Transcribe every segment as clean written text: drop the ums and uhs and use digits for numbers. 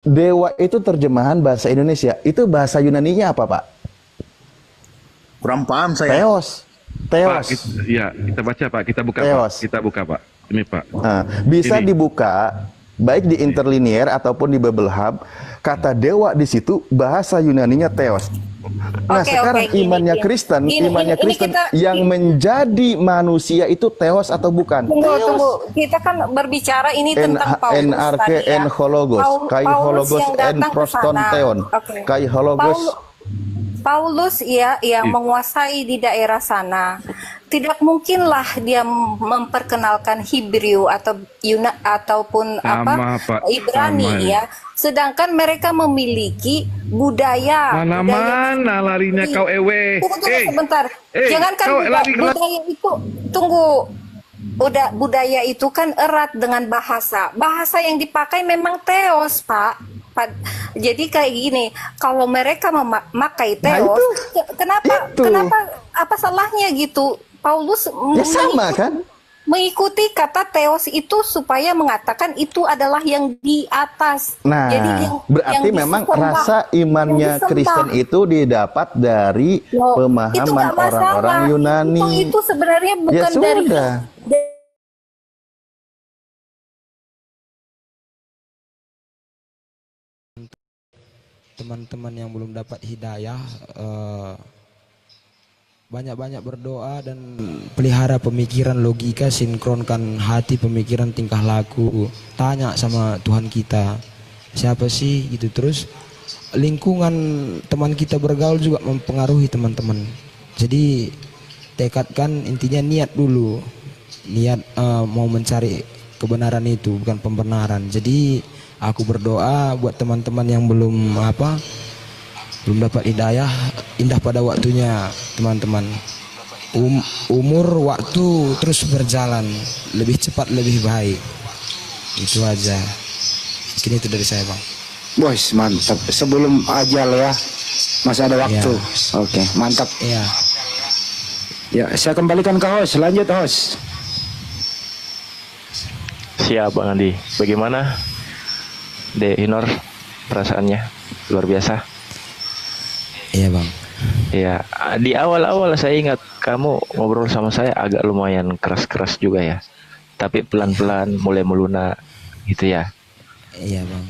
dewa itu terjemahan bahasa Indonesia. Itu bahasa Yunaninya apa, Pak? Kurang paham saya. Theos. Pak, Theos. ya kita baca Pak, kita buka Pak, Theos. kita buka Pak. Ini Pak. Nah, bisa Ini. dibuka baik di interlinear ataupun di Bible Hub, kata dewa di situ bahasa Yunaninya theos. Nah, sekarang imannya Kristen, yang menjadi manusia itu theos atau bukan? Tunggu. Kita kan berbicara ini tentang Paulus NRK tadi ya. en hologos, kai hologos en proston theon, kai hologos. Paulus ya yang menguasai di daerah sana. Tidak mungkinlah dia memperkenalkan Hebrew atau ataupun Sama, Pak. Ibrani Sama. ya. Sedangkan mereka memiliki budaya. Mana larinya kau ewe? Tunggu sebentar. Jangankan budaya itu, tunggu. Budaya itu kan erat dengan bahasa. Bahasa yang dipakai memang theos, Pak. Jadi kayak gini, kalau mereka memakai theos, kenapa apa salahnya gitu? Paulus ya sama kan? Mengikuti kata theos itu supaya mengatakan itu adalah yang di atas. Nah, jadi berarti memang rasa imannya Kristen itu didapat dari pemahaman orang-orang Yunani. Itu sebenarnya bukan ya dari teman-teman yang belum dapat hidayah, banyak-banyak berdoa dan pelihara pemikiran logika, sinkronkan hati, pemikiran, tingkah laku. Tanya sama Tuhan kita, siapa sih gitu. Terus lingkungan teman kita bergaul juga mempengaruhi teman-teman. Jadi tekadkan, intinya niat dulu, niat mau mencari kebenaran itu, bukan pembenaran. Jadi aku berdoa buat teman-teman yang belum dapat hidayah, indah pada waktunya teman-teman. Umur waktu terus berjalan, lebih cepat lebih baik. Itu aja. Mungkin itu dari saya, Bang. Bos, mantap. Sebelum ajal ya, masih ada waktu. Ya. Oke, mantap. Iya. Ya, saya kembalikan ke host. Lanjut host. Siap Bang Andi. Bagaimana De Hinor perasaannya? Luar biasa. Iya Bang. Ya, di awal-awal saya ingat kamu ngobrol sama saya agak lumayan keras-keras juga ya. Tapi pelan-pelan mulai melunak gitu ya. Iya Bang.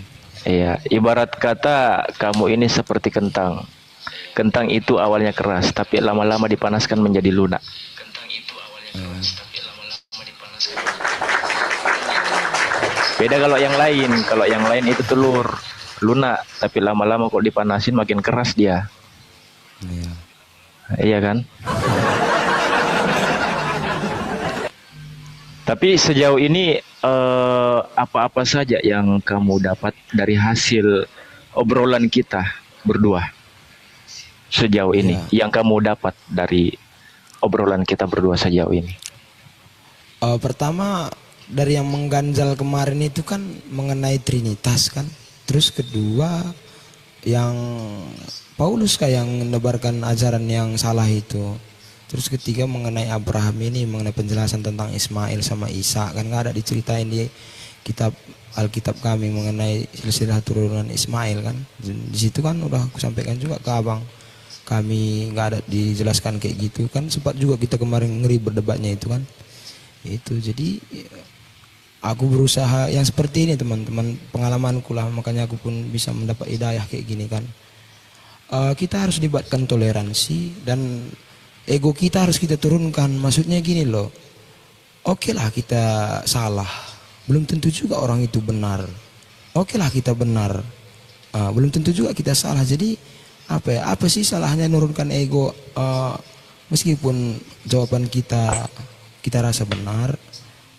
Iya, ibarat kata kamu ini seperti kentang. Kentang itu awalnya keras, tapi lama-lama dipanaskan menjadi lunak. Beda kalau yang lain itu telur, lunak, tapi lama-lama kok dipanasin makin keras dia. Iya. Iya kan? Tapi sejauh ini apa-apa saja yang kamu dapat dari hasil obrolan kita berdua sejauh ini? Yang kamu dapat dari obrolan kita berdua sejauh ini? Pertama, dari yang mengganjal kemarin itu kan mengenai Trinitas kan. Terus kedua, yang Paulus kayak yang menebarkan ajaran yang salah itu. Terus ketiga mengenai Abraham ini, mengenai penjelasan tentang Ismail sama Isa, kan nggak ada diceritain di kitab Alkitab kami mengenai silsilah turunan Ismail kan. Di situ kan udah aku sampaikan juga ke abang, kami nggak ada dijelaskan kayak gitu kan. Sempat juga kita kemarin ngeri berdebatnya itu kan. Itu jadi aku berusaha yang seperti ini teman-teman, pengalamanku lah, makanya aku pun bisa mendapat hidayah kayak gini kan. Kita harus dibuatkan toleransi dan ego kita harus kita turunkan. Maksudnya gini loh, oke lah kita salah, belum tentu juga orang itu benar. Oke lah kita benar, belum tentu juga kita salah. Jadi apa sih salahnya nurunkan ego, meskipun jawaban kita rasa benar,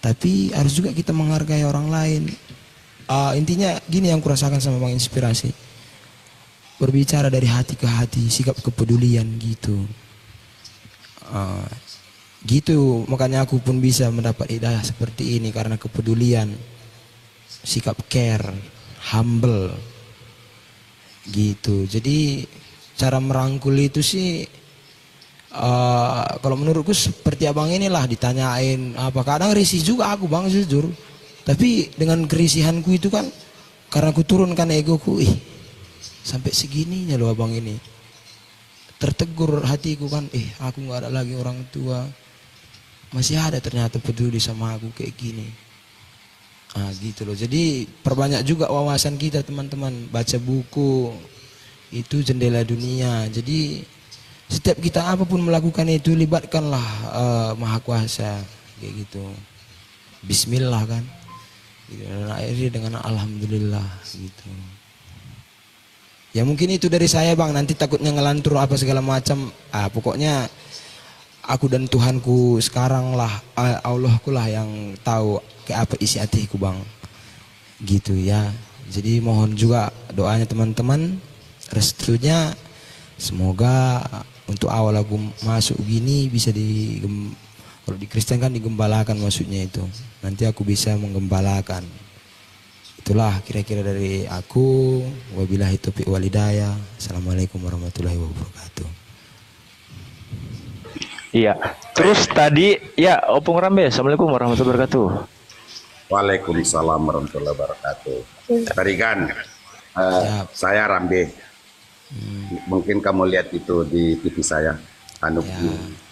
tapi harus juga kita menghargai orang lain. Intinya gini yang kurasakan sama Bang Inspirasi, berbicara dari hati ke hati, sikap kepedulian gitu. Gitu makanya aku pun bisa mendapat hidayah seperti ini karena kepedulian, sikap care, humble gitu. Jadi cara merangkul itu sih kalau menurutku seperti abang inilah, ditanyain apa, kadang risih juga aku Bang jujur, tapi dengan kerisihanku itu kan karena aku turunkan egoku, sampai segininya loh abang ini. Tertegur hatiku kan, aku nggak ada lagi orang tua, masih ada ternyata peduli sama aku kayak gini. Gitu loh. Jadi perbanyak juga wawasan kita teman-teman, baca buku itu jendela dunia. Jadi setiap kita apapun melakukan itu libatkanlah Maha Kuasa kayak gitu. Bismillah kan. Gitu. Dan akhirnya dengan alhamdulillah gitu. Ya mungkin itu dari saya bang, nanti takutnya ngelantur apa segala macam. Pokoknya aku dan Tuhanku sekarang lah, Allahku lah yang tahu kayak apa isi hatiku bang. Gitu ya. Jadi mohon juga doanya teman-teman, restunya. Semoga untuk awal aku masuk gini bisa kalau di Kristen kan digembalakan maksudnya itu. Nanti aku bisa menggembalakan. Itulah kira-kira dari aku. Wabillahi taufiq wal hidayah. Assalamualaikum warahmatullahi wabarakatuh. Iya. Terus tadi ya Opung Rambe. Assalamualaikum warahmatullahi wabarakatuh. Waalaikumsalam warahmatullahi wabarakatuh. Tadi kan saya Rambe. Mungkin kamu lihat itu di TV saya,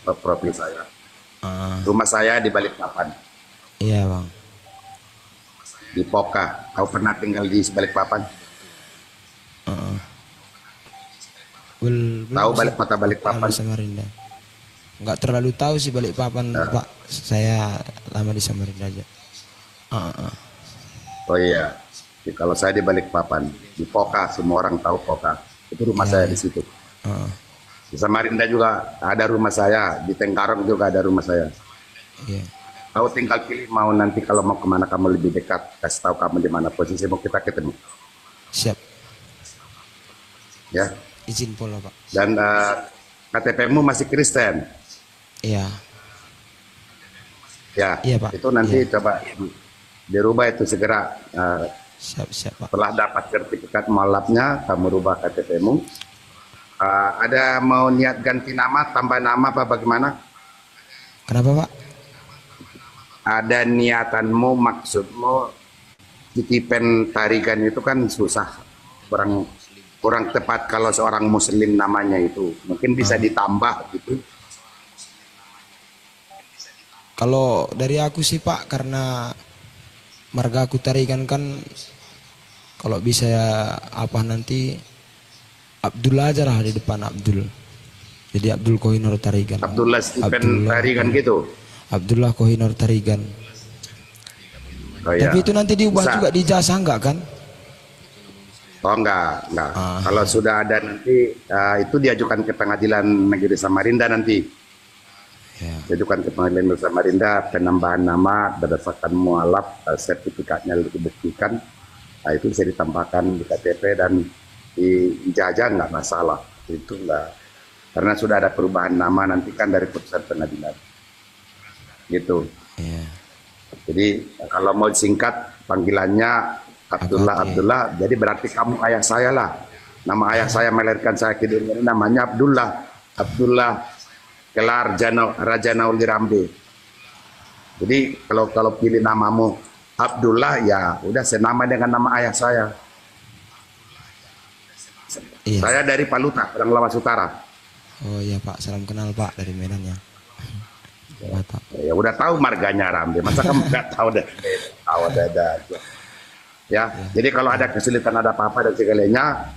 profil saya. Rumah saya di Balikpapan. Iya bang. Di Poka. Kau pernah tinggal di Balikpapan? Tahu kota Balikpapan? Samarinda. Nggak terlalu tahu sih Balikpapan Pak. Saya lama di Samarinda aja. Oh iya. Kalau saya di Balikpapan, di Poka, semua orang tahu Poka. Itu rumah saya di situ. Di Samarinda juga ada rumah saya, di Tengkarong juga ada rumah saya. Kau tinggal pilih mau nanti kalau mau kemana kamu lebih dekat, kasih tahu kamu di mana posisi mau kita ketemu. Siap. Ya. Izin pola Pak. Dan KTP-mu masih Kristen. Iya. Ya. Iya Pak. Itu nanti coba dirubah itu segera. Siap Pak. Setelah dapat sertifikat mualafnya, kamu rubah KTP-mu. Ada mau niat ganti nama, tambah nama apa bagaimana? Kenapa Pak? Ada niatanmu, maksudmu titipan tarikan itu kan susah, kurang tepat kalau seorang muslim namanya itu. Mungkin bisa ditambah gitu. Kalau dari aku sih Pak, karena marga aku tarikan kan, kalau bisa nanti Abdullah aja lah di depan Abdul. Jadi Abdul Kohinor Tarigan. Abdullah Stephen Tarigan gitu. Abdullah Kohinor Tarigan. Oh, ya. Tapi itu nanti diubah juga di ijazah enggak kan? Oh enggak. Kalau sudah ada nanti itu diajukan ke Pengadilan Negeri Samarinda nanti. Diajukan ke Pengadilan Negeri Samarinda, penambahan nama berdasarkan mualaf, sertifikatnya dibuktikan. Itu bisa ditambahkan di KTP dan di ijazah enggak masalah. Itu enggak. Karena sudah ada perubahan nama nanti kan dari putusan pengadilan. Gitu. Jadi kalau mau singkat panggilannya Abdullah, jadi berarti kamu ayah saya lah. Nama ayah saya melahirkan saya ke dunia ini namanya Abdullah Kelar Raja Nauli Rambe. Jadi kalau pilih namamu Abdullah, ya udah senama dengan nama ayah saya. Saya dari Paluta, Padang Lawas Utara. Oh iya Pak, salam kenal Pak dari Medan ya. Ya udah tahu marganya Rambe, masa kamu nggak tahu deh? Tahu ada. Ya, jadi kalau ada kesulitan, ada apa-apa dan segalanya,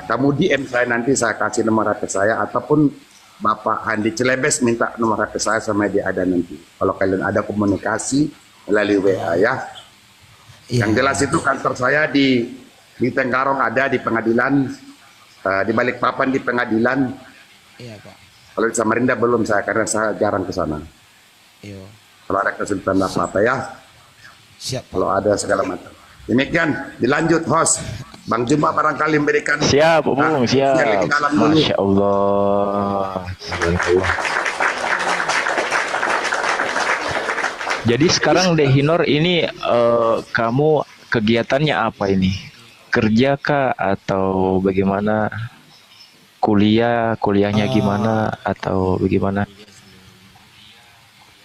kamu DM saya, nanti saya kasih nomor HP saya, ataupun Bapak Andi Celebes minta nomor HP saya sama dia ada nanti. Kalau kalian ada komunikasi melalui WA ya. Yang jelas itu kantor saya di Tengkarong ada, di pengadilan, di Balikpapan di pengadilan. Iya Pak. Kalau di Samarinda belum saya, karena saya jarang ke sana. Iya. Kalau ada kesulitan apa-apa ya. Siap. Kalau ada segala macam. Demikian, dilanjut host. Bang Juma barangkali memberikan. Siap, Bung, siap. Masya Allah. Jadi sekarang Dehinor ini kamu kegiatannya apa ini? Kerja kah atau bagaimana? Kuliahnya gimana atau bagaimana?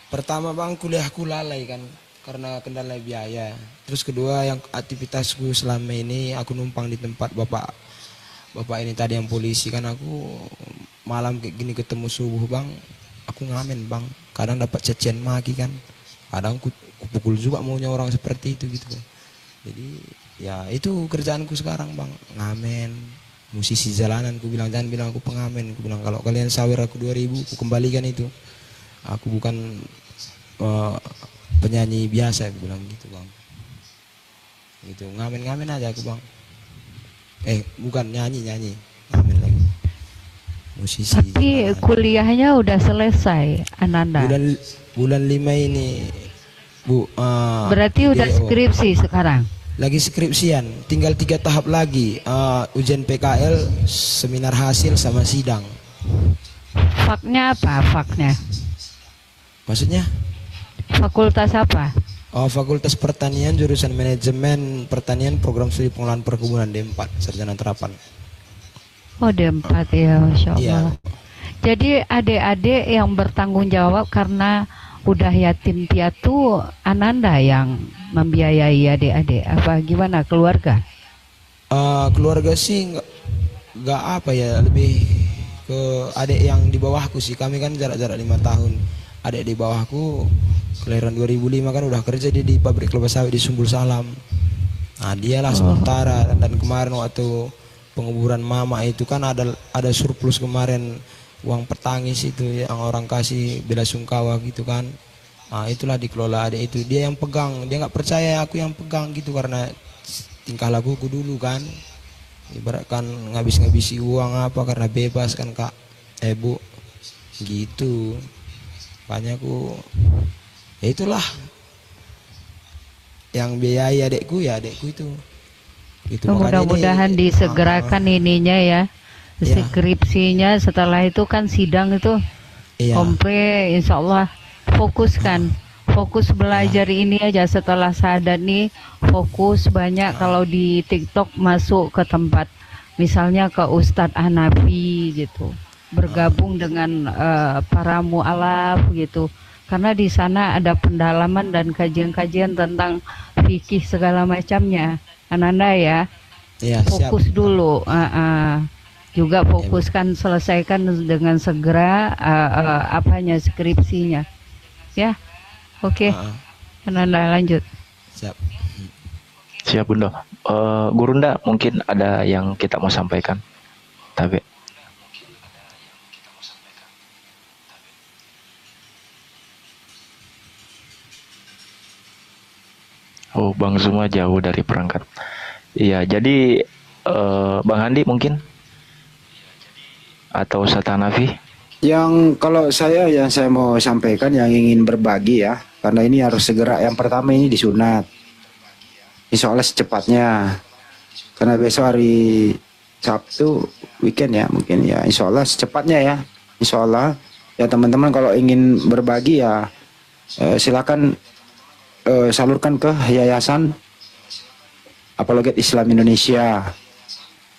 Pertama Bang, kuliahku lalai kan. karena kendala biaya. Terus kedua yang aktivitasku selama ini aku numpang di tempat bapak ini tadi yang polisi kan, aku malam kayak gini ketemu subuh bang, aku ngamen bang, kadang dapat cacian maki kan, kadang aku pukul juga maunya orang seperti itu gitu. Jadi ya itu kerjaanku sekarang bang, ngamen, musisi jalanan. Aku bilang jangan bilang aku pengamen, aku bilang kalau kalian sawer aku 2.000 aku kembalikan itu, aku bukan penyanyi biasa, aku bilang gitu bang. Gitu ngamen aja aku bang, bukan nyanyi ngamen lagi, musisi. Tapi kuliahnya udah selesai Ananda, bulan 5 ini Bu. Berarti udah skripsi sekarang? Lagi skripsian, tinggal 3 tahap lagi, ujian PKL, seminar hasil sama sidang. Faknya apa faknya? Maksudnya? Fakultas apa? Fakultas Pertanian, jurusan Manajemen Pertanian, Program Studi Pengelolaan Perkebunan, D4, sarjana terapan. Oh D4 ya, Masya Allah. Iya. Jadi adik-adik yang bertanggung jawab karena udah yatim piatu, Ananda yang membiayai adik-adik, apa gimana keluarga? Keluarga sih nggak apa ya, lebih ke adik yang di bawahku sih. Kami kan jarak-jarak 5 tahun. Adik di bawahku kelahiran 2005 kan udah kerja di pabrik kelapa sawit di Sumbul Salam. Nah dialah sementara, dan kemarin waktu penguburan mama itu kan ada surplus kemarin, uang petangis itu yang orang kasih bela sungkawa gitu kan. Nah itulah dikelola adik itu, dia yang pegang, dia nggak percaya aku yang pegang gitu karena tingkah lakuku dulu kan, ibaratkan ngabis-ngabisi uang apa karena bebas kan kak, bu gitu. Makanya aku ya itulah yang biayai adekku ya adekku itu. Gitu. Mudah-mudahan disegerakan ininya ya, skripsinya. Setelah itu kan sidang itu kompre, insya Allah fokus belajar ini aja. Setelah sadar nih fokus banyak. Kalau di TikTok masuk ke tempat misalnya ke Ustadz Hanafi gitu, bergabung dengan para mu'alaf gitu, karena di sana ada pendalaman dan kajian-kajian tentang fikih segala macamnya. Ananda ya, fokus siap. Dulu juga fokuskan, selesaikan dengan segera skripsinya ya. Oke. Ananda lanjut. Siap Bunda. Gurunda mungkin ada yang kita mau sampaikan. Tapi Bang Zuma jauh dari perangkat. Iya, jadi Bang Handi mungkin atau Ustadz Hanafi? Yang kalau yang saya mau sampaikan, yang ingin berbagi ya, karena ini harus segera. Yang pertama ini disunat, insya Allah secepatnya, karena besok hari Sabtu weekend ya, mungkin ya, insya Allah secepatnya ya, insya Allah ya. Teman-teman kalau ingin berbagi ya silakan salurkan ke Yayasan Apologet Islam Indonesia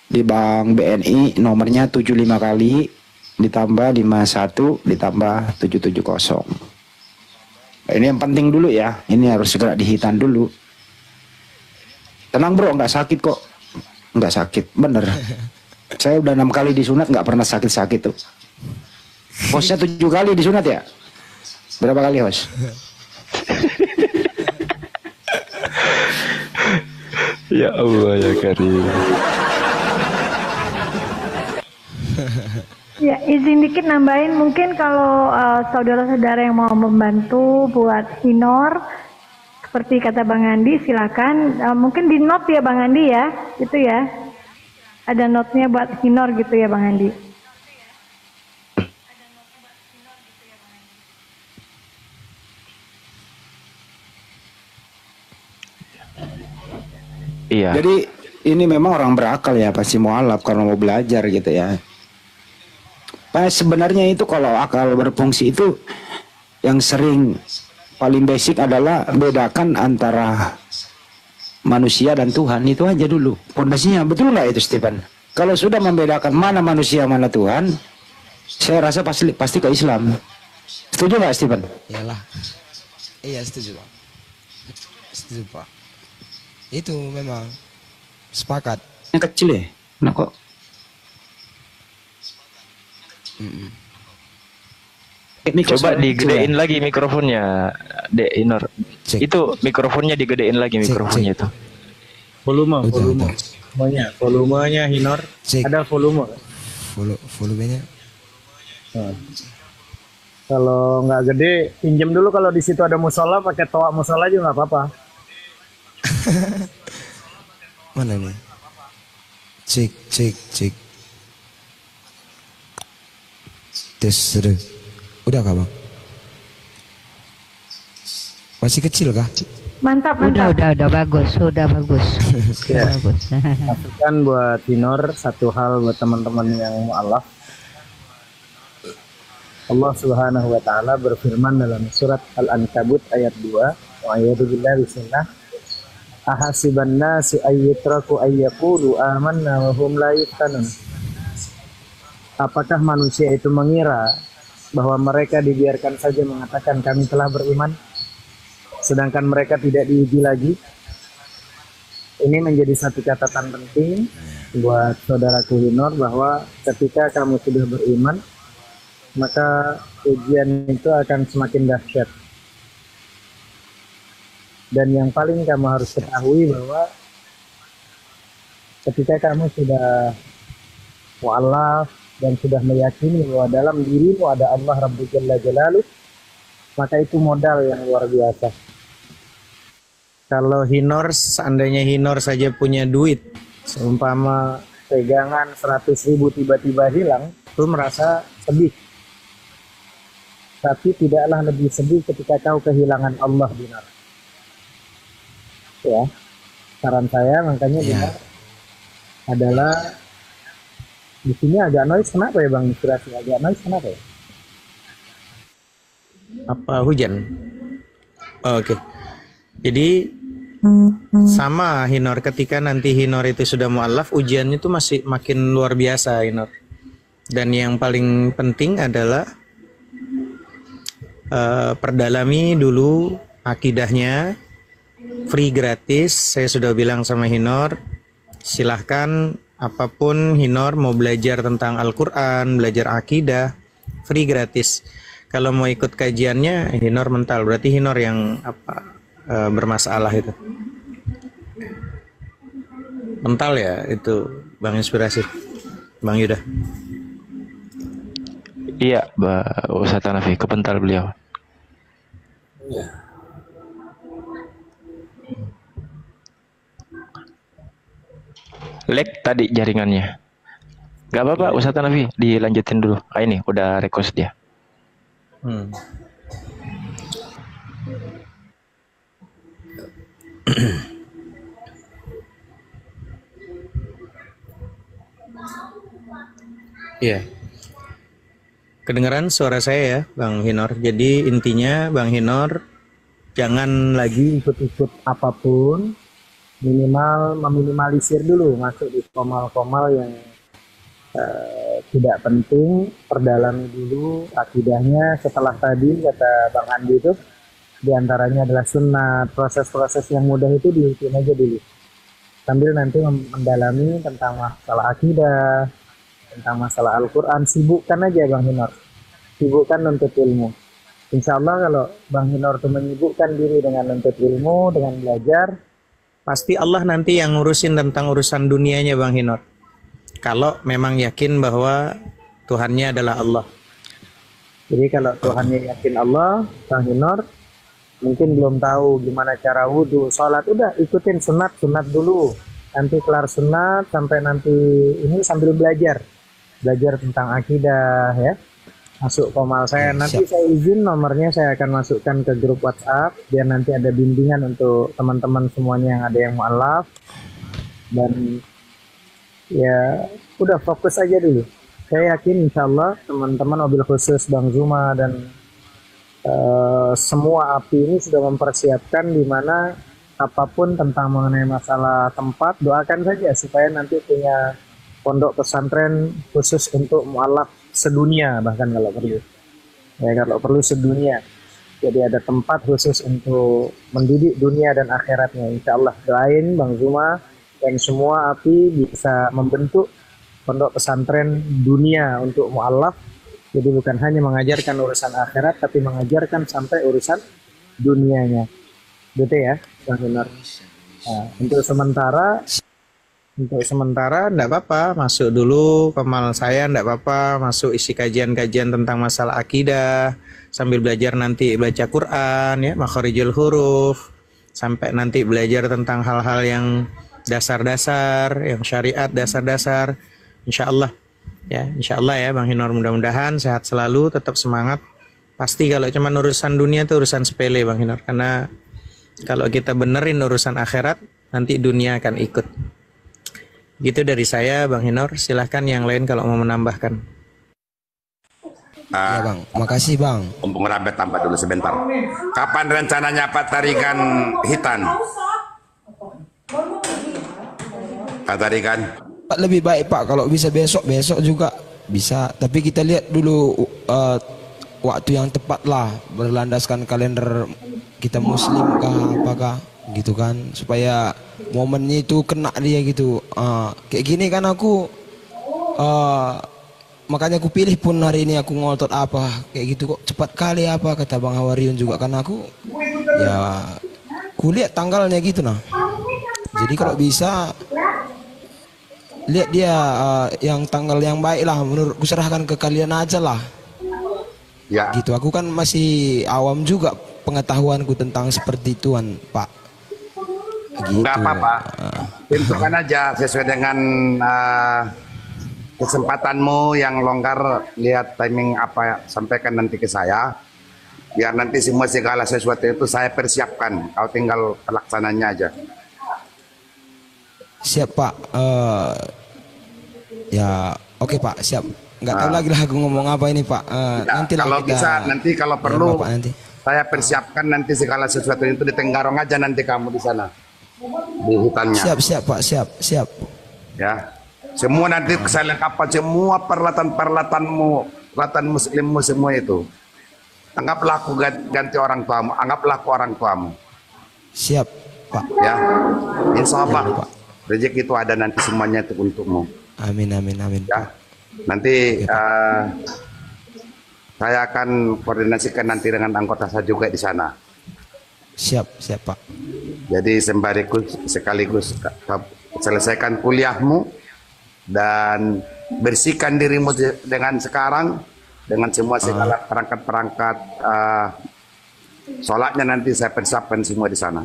di Bank BNI, nomornya 75 kali ditambah 51 ditambah 770. Ini yang penting dulu ya, ini harus segera dihitan dulu. Tenang bro, nggak sakit kok, nggak sakit, bener. Saya udah 6 kali disunat nggak pernah sakit-sakit tuh. Hostnya 7 kali disunat ya? Berapa kali host? Ya Allah ya Karim. Ya, izin dikit nambahin, mungkin kalau saudara-saudara yang mau membantu buat Hinor seperti kata Bang Andi, silakan. Mungkin di note ya Bang Andi ya, itu ya. Ada note-nya buat Hinor gitu ya Bang Andi. Iya. Jadi ini memang orang berakal ya, pasti mualaf karena mau belajar gitu ya. Sebenarnya itu kalau akal berfungsi itu yang sering paling basic adalah bedakan antara manusia dan Tuhan, itu aja dulu pondasinya. Betul nggak itu Stephen? Kalau sudah membedakan mana manusia mana Tuhan, saya rasa pasti ke Islam. Setuju nggak Stephen? Iyalah. Iya setuju Bang. Setuju, Pak. Itu memang sepakat. Yang kecil ya? Nah kok? Coba digedein lagi mikrofonnya, Dek Hinor. Itu mikrofonnya digedein lagi mikrofonnya itu. Volumenya Hinor. Ada volume. Volumenya. Kalau nggak gede, pinjam dulu kalau di situ ada musola, pakai toa musola juga nggak apa-apa. Mana nih? Cek. Tes. Udah kah, Bang? Masih kecil kah? Mantap. Udah bagus. Ya. Bagus. Masukan buat Hinor, satu hal buat teman-teman yang mu'alaf. Allah Subhanahu wa taala berfirman dalam surat Al-Ankabut ayat 2, wa a'udzubillahi bismillah. Ahasiban nasi ayyutraku ayyaqulu amanna wa hum la yuftanun. Apakah manusia itu mengira bahwa mereka dibiarkan saja mengatakan kami telah beriman, sedangkan mereka tidak diuji lagi? Ini menjadi satu catatan penting buat saudaraku Hinor, bahwa ketika kamu sudah beriman, maka ujian itu akan semakin dahsyat. Dan yang paling kamu harus ketahui bahwa ketika kamu sudah mu'alaf dan sudah meyakini bahwa dalam dirimu ada Allah Rabbul Jalla Jalaluh, maka itu modal yang luar biasa. Kalau Hinor, seandainya Hinor saja punya duit, seumpama pegangan 100.000 tiba-tiba hilang, itu merasa sedih. Tapi tidaklah lebih sedih ketika kau kehilangan Allah, Dinar. Ya, saran saya makanya Dinar adalah di sini agak noise. Kenapa ya Bang? Inspirasi agak noise kenapa ya? Apa hujan? Oh, oke. Jadi sama Hinor, ketika nanti Hinor itu sudah mu'alaf, ujiannya itu masih makin luar biasa Hinor. Dan yang paling penting adalah perdalami dulu akidahnya, free gratis. Saya sudah bilang sama Hinor, silahkan apapun Hinor mau belajar tentang Al-Quran, belajar akidah, free gratis. Kalau mau ikut kajiannya Hinor mental, berarti Hinor yang bermasalah itu. Mental ya itu Bang Inspirasi, Bang Yuda. Iya, Ustaz Hanafi, kepental beliau. Iya. Lag tadi jaringannya. Gak apa-apa, Ustaz Hanafi, dilanjutin dulu. Ini udah request dia. Iya. Kedengaran suara saya ya, Bang Hinor. Jadi intinya Bang Hinor jangan lagi ikut-ikut apapun, minimal meminimalisir dulu masuk di komal-komal yang tidak penting. Perdalami dulu akidahnya. Setelah tadi kata Bang Andi itu diantaranya adalah sunnah, proses-proses yang mudah itu diikutin aja dulu, sambil nanti mendalami tentang masalah akidah, tentang masalah Al-Quran. Sibukkan aja Bang Hinor, sibukkan nuntut ilmu. Insya Allah kalau Bang Hinor itu menyibukkan diri dengan nuntut ilmu, dengan belajar, pasti Allah nanti yang ngurusin tentang urusan dunianya Bang Hinor. Kalau memang yakin bahwa Tuhannya adalah Allah. Jadi kalau Tuhannya yakin Allah, Bang Hinor mungkin belum tahu gimana cara wudhu, sholat, udah ikutin sunat dulu. Nanti kelar sunat sampai nanti ini sambil belajar tentang akidah ya. Masuk komal saya, nanti saya izin nomornya saya akan masukkan ke grup WhatsApp biar nanti ada bimbingan untuk teman-teman semuanya yang ada yang mu'alaf. Dan ya udah fokus aja dulu. Saya yakin insya Allah teman-teman, mobil khusus Bang Zuma dan semua api ini sudah mempersiapkan di mana apapun tentang mengenai masalah tempat, doakan saja supaya nanti punya pondok pesantren khusus untuk mu'alaf sedunia, bahkan kalau perlu ya, kalau perlu sedunia. Jadi ada tempat khusus untuk mendidik dunia dan akhiratnya. Insya Allah doain Bang Zuma dan semua api bisa membentuk pondok pesantren dunia untuk mu'alaf. Jadi bukan hanya mengajarkan urusan akhirat, tapi mengajarkan sampai urusan dunianya. Gitu ya, Bang Hinar. Nah, untuk sementara enggak apa-apa, masuk dulu Kemal saya, enggak apa-apa, masuk isi kajian-kajian tentang masalah akidah, sambil belajar nanti baca Quran ya, makharijul huruf, sampai nanti belajar tentang hal-hal yang dasar-dasar, yang syariat dasar-dasar. Insyaallah ya, insyaallah ya Bang Hinor, mudah-mudahan sehat selalu, tetap semangat. Pasti kalau cuma urusan dunia itu urusan sepele Bang Hinor, karena kalau kita benerin urusan akhirat, nanti dunia akan ikut. Gitu dari saya Bang Hinor, silahkan yang lain kalau mau menambahkan. Ya Bang, makasih Bang. Bung Rabet tampak dulu sebentar. Kapan rencananya Pak tarikan hitan? Pak tarikan? Pak lebih baik Pak kalau bisa besok juga bisa. Tapi kita lihat dulu waktu yang tepat lah, berlandaskan kalender kita Muslim kah apakah gitu kan, supaya momennya itu kena dia gitu. Kayak gini kan aku makanya aku pilih pun hari ini aku ngotot apa kayak gitu kok cepat kali apa kata Bang Hawariun juga, karena aku ya kulihat tanggalnya gitu nah. Jadi kalau bisa lihat dia yang tanggal yang baik lah, menurutku serahkan ke kalian aja lah. Ya. Gitu, aku kan masih awam juga pengetahuanku tentang seperti ituan Pak. Gitu. Nggak apa-apa, tentukan aja sesuai dengan kesempatanmu yang longgar. Lihat timing apa, sampaikan nanti ke saya, biar nanti semua segala sesuatu itu saya persiapkan, kau tinggal pelaksananya aja. Siap Pak. Ya oke Pak, siap. Nggak tahu lagi lah aku ngomong apa ini Pak. Nanti kalau kita, bisa nanti kalau perlu Bapak, nanti saya persiapkan nanti segala sesuatu itu di Tenggarong aja nanti kamu di sana di hutannya. Siap Pak, siap. Ya, semua nanti saya lengkapkan semua peralatan-peralatanmu, peralatan muslimmu semua itu. Anggaplah aku ganti orang tuamu, anggaplah aku orang tuamu. Siap Pak. Ya, insya Allah Pak. Rezeki itu ada nanti semuanya itu untukmu. Amin. Ya, nanti saya akan koordinasikan nanti dengan anggota saya juga di sana. Siap Pak. Jadi sekaligus selesaikan kuliahmu dan bersihkan dirimu dengan sekarang dengan semua segala perangkat-perangkat sholatnya nanti saya persiapkan semua di sana.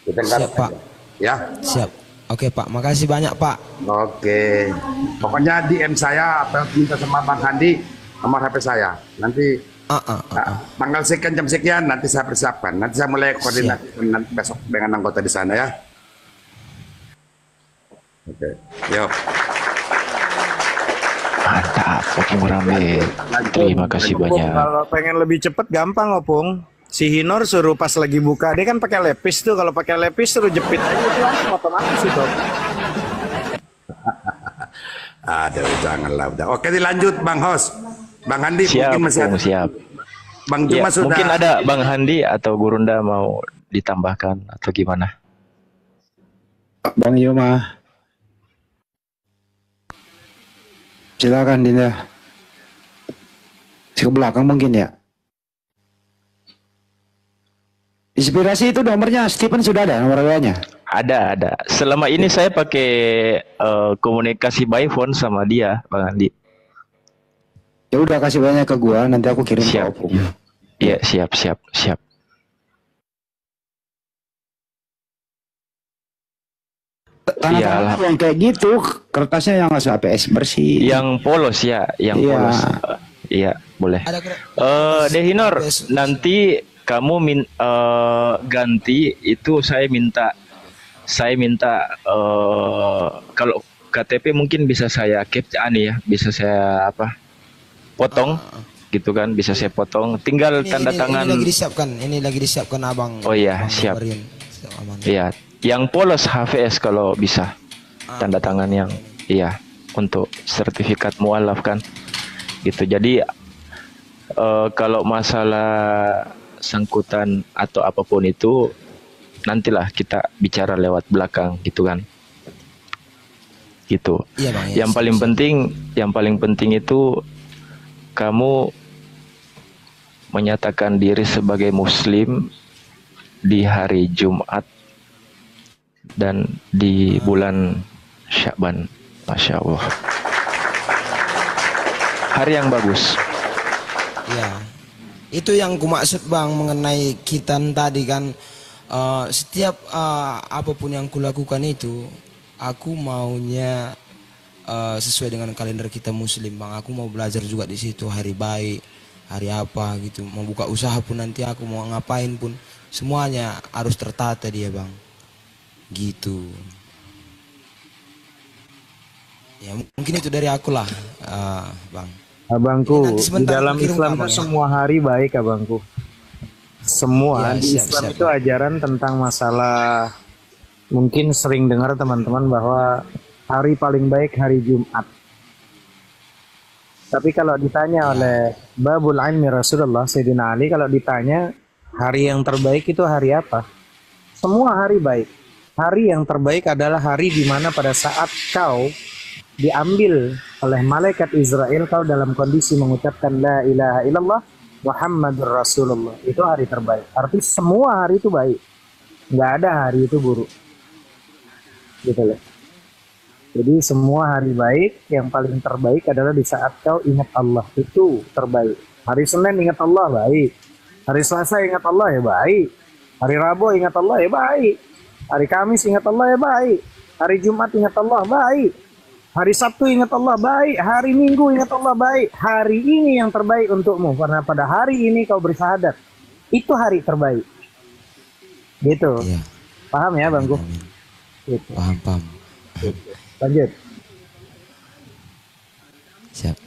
Siap Pak. Ya. Siap. Oke Pak, makasih banyak Pak. Oke. Pokoknya DM saya atau minta sama Bang Handi nomor HP saya. Nanti tanggal sekian jam sekian nanti saya persiapkan. Nanti saya mulai koordinasi nanti besok dengan anggota di sana ya. Oke. Yuk. Mantap, Opung Rambe. Terima kasih banyak. Kalau pengen lebih cepat gampang Opung. Si Hinor suruh pas lagi buka, dia kan pakai lepis tuh. Kalau pakai lepis suruh jepit aja itu langsung otomatis itu. Aduh, janganlah udah. Oke, dilanjut Bang Hos. Bang Handi Siap, mungkin masih ada. siap. Bang Ya, Juma sudah. mungkin ada Bang Handi atau Gurunda mau ditambahkan atau gimana? Bang Yuma. Silakan Dinda. Ke belakang mungkin ya. Inspirasi itu nomornya Stephen sudah ada nomor WA-nya? Ada. Selama ini saya pakai komunikasi by phone sama dia, Bang Andi. Ya udah kasih banyak ke gua, nanti aku kirim ke Opung. Iya, siap. Tanah yang kayak gitu, kertasnya yang masuk APS bersih. Yang polos ya, polos. Iya, boleh. Dehinor, nanti kamu ganti itu saya minta kalau KTP mungkin bisa saya capture ya, bisa saya potong gitu kan, bisa saya potong, tinggal tanda tangan. Ini lagi disiapkan Abang. Oh iya, siap. Iya, yang polos HVS kalau bisa. Tanda tangan yang untuk sertifikat mualaf kan. Gitu. Jadi Kalau masalah sangkutan atau apapun itu nantilah kita bicara lewat belakang gitu kan. Gitu. Iya, Bang, ya, yang paling penting itu kamu menyatakan diri sebagai muslim di hari Jumat dan di bulan Sya'ban. Masya Allah. Hari yang bagus. Ya, itu yang ku maksud Bang mengenai khitan tadi kan. Setiap apapun yang kulakukan itu, aku maunya sesuai dengan kalender kita Muslim, Bang. Aku mau belajar juga di situ hari baik, hari apa gitu. Mau buka usaha pun nanti aku mau ngapain pun semuanya harus tertata dia, Bang. Gitu. Ya mungkin itu dari aku lah, Bang. Abangku, di dalam Islam itu semua hari baik, abangku. Semua ya, di Islam itu ajaran tentang masalah. Mungkin sering dengar teman-teman bahwa hari paling baik hari Jumat. Tapi kalau ditanya oleh Babul Ilmi Rasulullah Sayyidina Ali, kalau ditanya hari yang terbaik itu hari apa? Semua hari baik. Hari yang terbaik adalah hari di mana pada saat kau diambil oleh malaikat Israel, kau dalam kondisi mengucapkan la ilaha illallah Muhammadur Rasulullah. Itu hari terbaik. Artinya semua hari itu baik. Nggak ada hari itu buruk. Gitu loh. Jadi semua hari baik, yang paling terbaik adalah di saat kau ingat Allah. Itu terbaik. Hari Senin ingat Allah, baik. Hari Selasa ingat Allah, ya baik. Hari Rabu ingat Allah, ya baik. Hari Kamis ingat Allah, ya baik. Hari Jumat ingat Allah, baik. Hari Sabtu ingat Allah, baik. Hari Minggu ingat Allah, baik. Hari ini yang terbaik untukmu, karena pada hari ini kau bersyahadat. Itu hari terbaik. Gitu. Iya. Paham ya, Bangku? Gitu. Paham. Gitu. Lanjut. Siap.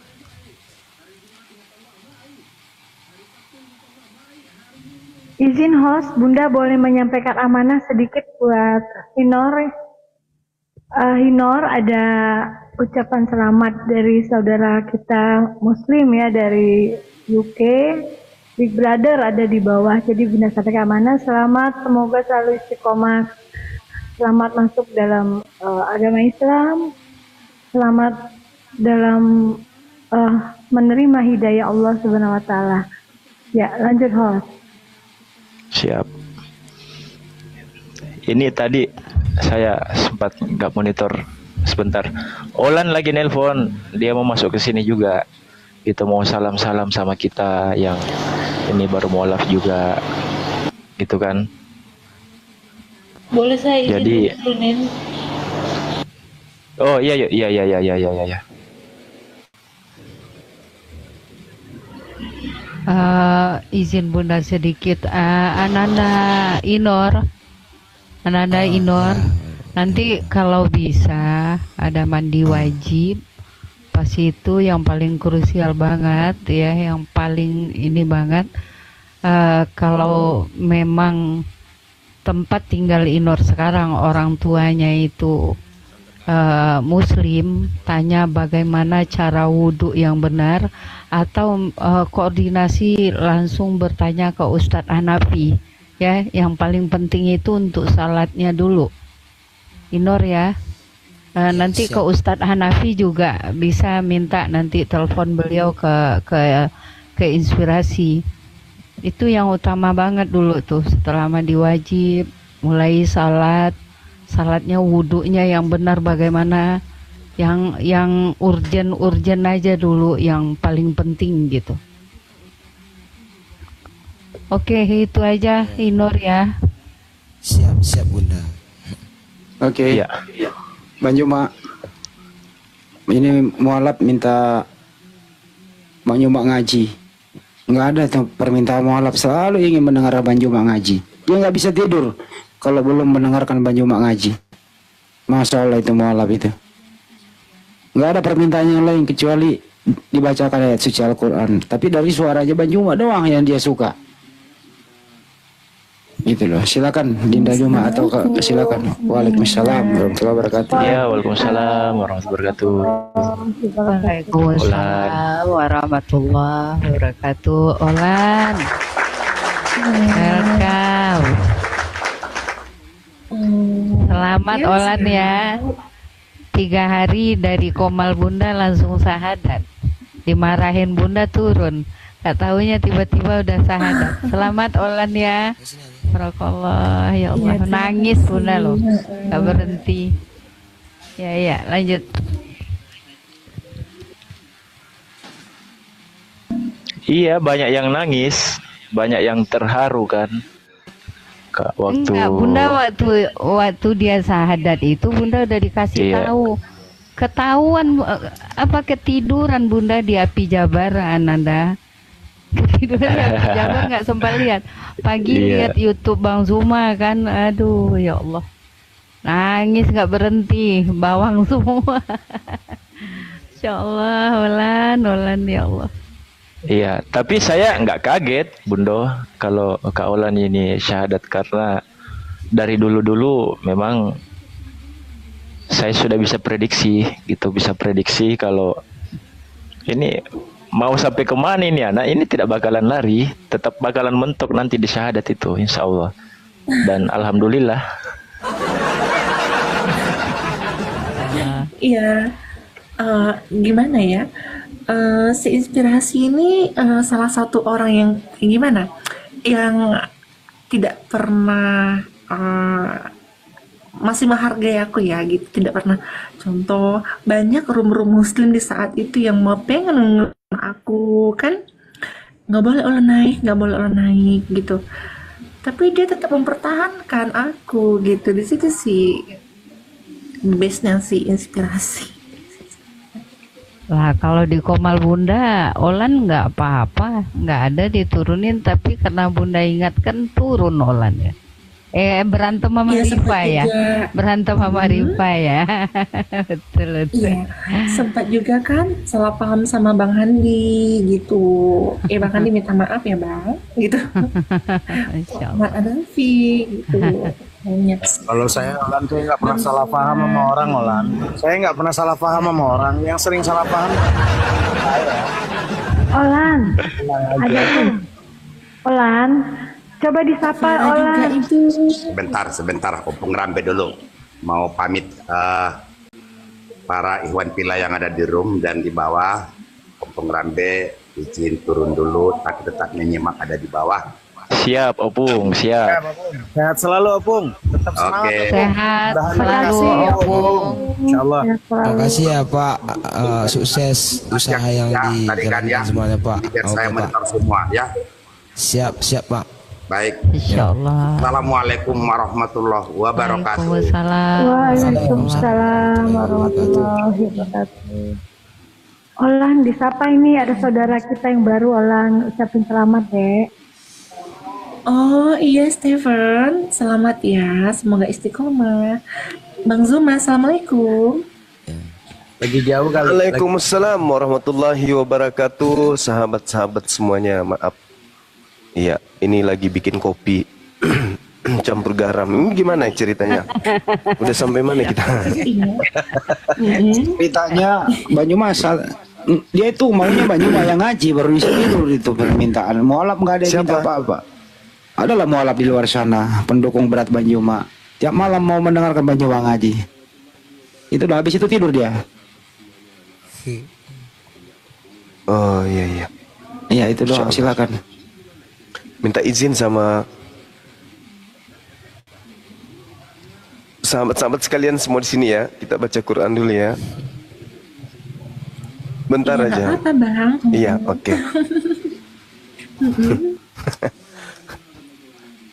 Izin host, Bunda boleh menyampaikan amanah sedikit buat Hinor. Hinor, ada ucapan selamat dari saudara kita Muslim ya, dari UK. Big Brother ada di bawah, jadi Bunda sampaikan amanah. Selamat, semoga selalu istiqomah. Selamat masuk dalam agama Islam. Selamat dalam menerima hidayah Allah Subhanahu wa taala. Ya, lanjut host. Siap. Ini tadi saya sempat nggak monitor sebentar. Olan lagi nelpon, dia mau masuk ke sini juga. Itu mau salam-salam sama kita yang ini baru mualaf juga, gitu kan? Boleh saya izin Jadi, dulu, Nen? oh iya. Izin Bunda sedikit, Ananda Inor, nanti kalau bisa ada mandi wajib, pas itu yang paling krusial banget ya, yang paling ini banget, kalau memang tempat tinggal Inor sekarang orang tuanya itu Muslim, tanya bagaimana cara wudhu yang benar, atau koordinasi langsung bertanya ke Ustadz Hanafi ya. Yang paling penting itu untuk salatnya dulu Inor ya. Nanti ke Ustadz Hanafi juga bisa minta nanti telepon beliau ke inspirasi. Itu yang utama banget dulu tuh, setelah mandi wajib mulai salatnya wudhunya yang benar bagaimana, yang urgen aja dulu, yang paling penting gitu. Oke, itu aja Inor ya. Siap Bunda. Oke. Ya. Bang Juma, ini mualaf minta Bang Juma ngaji. Nggak ada tuh permintaan mualaf, selalu ingin mendengar Bang Juma ngaji. Dia nggak bisa tidur kalau belum mendengarkan Bang Juma ngaji. Masya Allah itu mualaf itu. Nggak ada permintaan yang lain kecuali dibacakan ayat suci Al-Quran. Tapi dari suara aja Bang Juma doang yang dia suka. Gitu loh. Silakan Dinda Juma atau silakan. Waalaikumsalam warahmatullahi wabarakatuh. Ya, waalaikumsalam warahmatullahi wabarakatuh. Waalaikumsalam warahmatullahi wabarakatuh. Olan. Welcome. Selamat Olan ya. 3 hari dari komal Bunda langsung sahadat. Dimarahin Bunda turun. Gak taunya tiba-tiba udah sahadat. Selamat Olan ya. Barakallah ya Allah. Nangis Bunda loh. Gak berhenti. Ya lanjut. Iya, banyak yang nangis, banyak yang terharu kan. Waktu Enggak, Bunda waktu dia sahadat itu Bunda udah dikasih tahu. Ketahuan apa ketiduran Bunda di api Jabar Ananda. Ketiduran di api Jabar nggak sempat lihat. Pagi lihat YouTube Bang Zuma kan. Aduh ya Allah. Nangis nggak berhenti, bawang semua. Insya Allah, Olan ya Allah. Iya, tapi saya nggak kaget, Bundo, kalau Kak Olan ini syahadat karena dari dulu-dulu memang saya sudah bisa prediksi kalau ini mau sampai kemana ini anak ini tidak bakalan lari, tetap bakalan mentok nanti di syahadat itu, insya Allah. Dan alhamdulillah. Iya, gimana ya? Si inspirasi ini salah satu orang yang gimana? Yang tidak pernah masih menghargai aku ya gitu, tidak pernah. Contoh banyak rum-rum muslim di saat itu yang mau pengen aku kan nggak boleh orang naik gitu. Tapi dia tetap mempertahankan aku gitu. Di situ sih base-nya si inspirasi. Lah kalau di komal Bunda, Olan nggak apa-apa, nggak ada diturunin, tapi karena Bunda ingatkan turun Olan ya. Berantem sama Rifa ya, berantem sama Rifa ya. betul. Iya, sempat juga kan salah paham sama Bang Handi gitu. Bang Handi minta maaf ya Bang, gitu. Mak Adafi gitu. Kalau saya Olan tuh nggak pernah salah paham sama orang Olan. Saya nggak pernah salah paham sama orang. Yang sering salah paham saya. Olan, ada tuh. Olan, coba disapa Olan. Sebentar, Opung Rambe dulu. Mau pamit para Ikhwan Pila yang ada di room dan di bawah. Opung Rambe izin turun dulu, tapi tetap menyimak ada di bawah. Siap, Opung, siap. Sehat selalu, Opung. Tetap semangat. Sehat selalu, Opung. Insyaallah. Terima kasih ya Pak. Sukses usaha yang dijalankan semuanya Pak. Saya mendengar semua ya. Siap Pak. Baik. Insyaallah. Assalamualaikum warahmatullahi wabarakatuh. Waalaikumsalam warahmatullahi wabarakatuh. Olan, disapa ini ada saudara kita yang baru. Olan, ucapin selamat Dek. Oh iya Steven, selamat ya, semoga istiqomah. Bang Zuma, assalamualaikum. Lagi jauh kali. Waalaikumsalam warahmatullahi wabarakatuh. Sahabat-sahabat semuanya, maaf. Iya, ini lagi bikin kopi campur garam. Ini gimana ceritanya? Udah sampai mana kita? Ceritanya Banyumas, dia itu maunya Banyumas yang ngaji baru bisa tidur itu permintaan. Mualaf nggak ada yang minta apa-apa. Adalah mualaf di luar sana, pendukung berat Banyumas. Tiap malam mau mendengarkan Banyumas ngaji. Itu udah habis itu tidur dia. Oh iya. Iya itu doang, silakan. Minta izin sama sahabat-sahabat sekalian semua di sini ya. Kita baca Quran dulu ya. Bentar ya, aja. Apa, Bang? Iya, oke.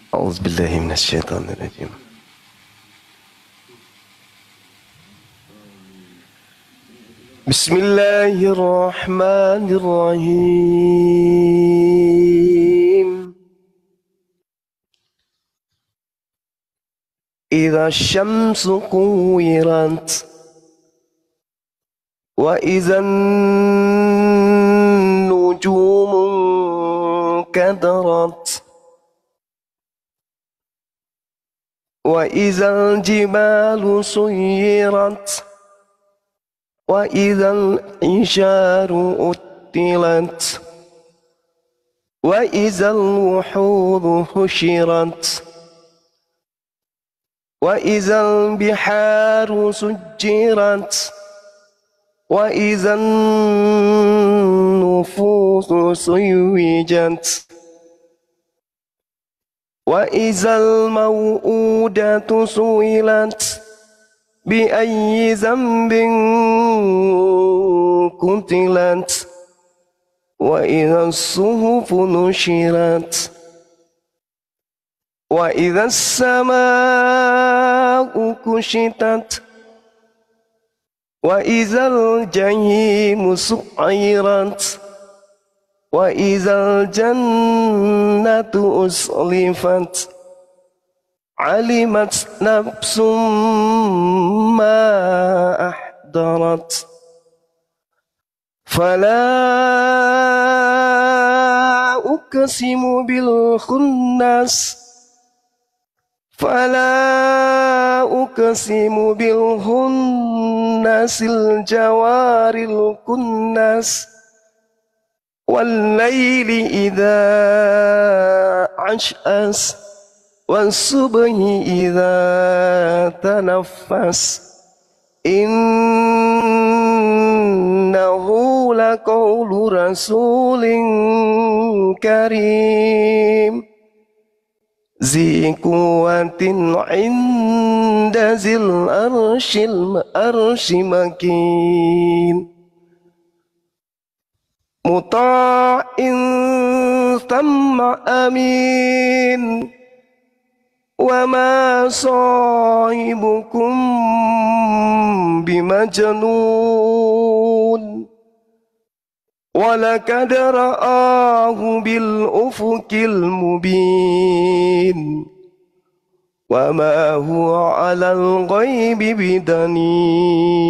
A'udzubillahi minasyaitonirrajim. Bismillahirrahmanirrahim. Idza syamsu kuwirat wa idza nujumu kadarat wa idzal jibalu suyirat وإذا العشار أطلت وإذا الوحوض حشرت وإذا البحار سجرت وإذا النفوس زوجت وإذا الموءودة سئلت بأي ذنب قتلت وإذا الصحف نشرت وإذا السماء كشطت وإذا الجحيم سعرت وإذا الجنة أزلفت علمت نفس ما أحضرت فلا أقسم بالخنس فلا أقسم بالخنس الجوار الكنس والليل إذا عشأس والصبح إذا تنفس إنه لقول رسول كريم ذي قوة عند ذي العرش مكين مطاع ثم أمين وما صاحبكم بمجنون ولقد رآه بالأفق المبين وما هو على الغيب بدنين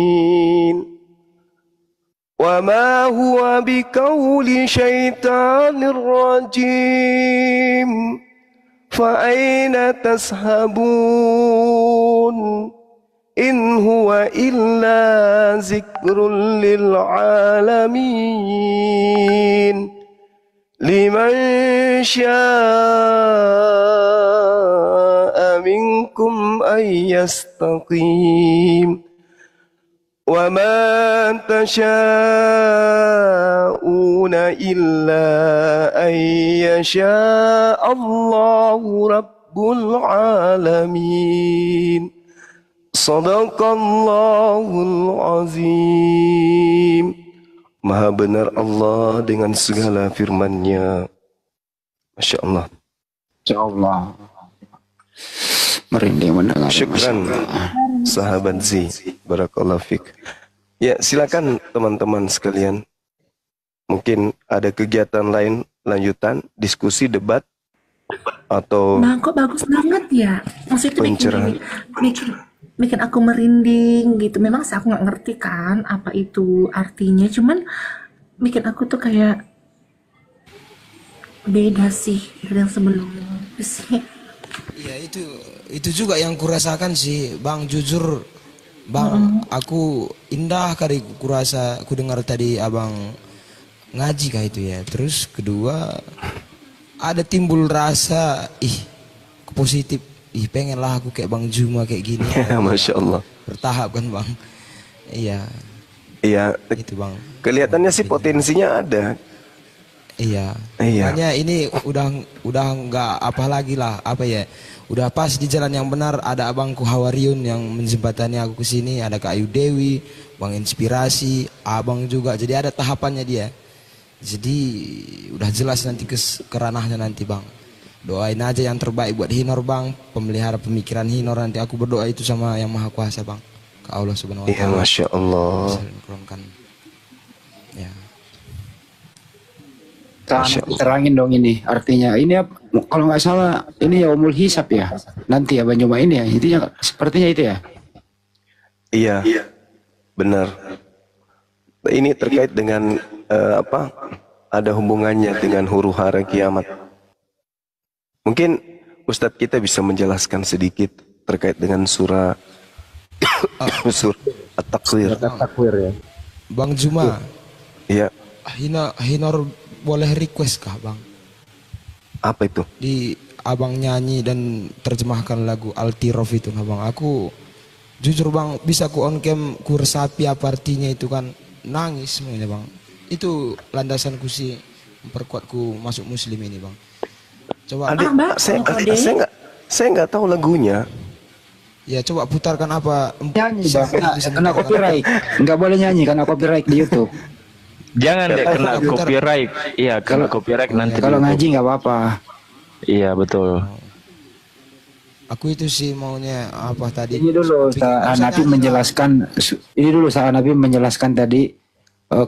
وما هو بقول شيطان رجيم فأين تذهبون إن هو إلا ذكر للعالمين لمن شاء منكم أن يستقيم وما تشاءون إلا أن يشاء الله رب العالمين Sadaqallahul Azim. Maha benar Allah dengan segala firman-Nya. Masya Allah. Masya Allah. Merinding mendengar. Syukran sahabat Z. Barakallahu fik. Ya, silakan teman-teman sekalian. Mungkin ada kegiatan lain lanjutan, diskusi, debat atau Bang, kok bagus banget ya. Maksudnya pencerahan. bikin aku merinding gitu. Memang sih aku nggak ngerti kan apa itu artinya. Cuman bikin aku tuh kayak beda sih dari yang sebelumnya. Iya, itu juga yang kurasakan sih, Bang. Jujur, Bang, aku indah kali kurasa, aku dengar tadi Abang ngaji kah itu ya. Terus kedua ada timbul rasa positif. Pengen lah aku kayak Bang Juma kayak gini. Masya Allah. Bertahap kan, Bang. Iya. Iya. Itu, Bang. Kelihatannya sih potensinya ada. Iya. Iya. Makanya ini udah nggak apa lagi lah, apa ya? Udah pas di jalan yang benar. Ada abangku Hawariun yang menjembatani aku ke sini, ada Kak Ayu Dewi, Bang Inspirasi, abang juga. Jadi ada tahapannya dia. Jadi udah jelas nanti ke ranahnya nanti, Bang. Doain aja yang terbaik buat Hinor, Bang. Pemelihara pemikiran Hinor, nanti aku berdoa itu sama Yang Maha Kuasa, Bang. Ke Allah Subhanahu wa Iya, taala. Masya Allah. Ya. Terangin dong ini artinya. Ini kalau nggak salah ini ya umul hisab ya. Nanti ya Banyuma ini ya. Intinya sepertinya itu ya. Iya. Benar. Ini terkait dengan apa? Ada hubungannya dengan huru hara kiamat. Mungkin Ustadz kita bisa menjelaskan sedikit terkait dengan surah At-Takwir. Takwir ya. Bang Zuma. Iya. Hinor boleh request kah Bang? Apa itu? Di abang nyanyi dan terjemahkan lagu Altirof itu nah Bang. Aku jujur Bang bisa ku on cam ku resapi apa artinya itu kan, nangis semuanya Bang. Itu landasanku sih memperkuatku masuk muslim ini Bang. Coba saya nggak tahu lagunya. Ya coba putarkan apa nyanyi Bang. Kena copyright. Nggak boleh nyanyi karena copyright di YouTube. Jangan deh kena copyright. Iya, kena copyright nanti. Kalau ngaji nggak apa-apa. Iya, betul. Aku itu sih maunya apa tadi? Ini dulu saat Nabi menjelaskan. Ini dulu saat Nabi menjelaskan tadi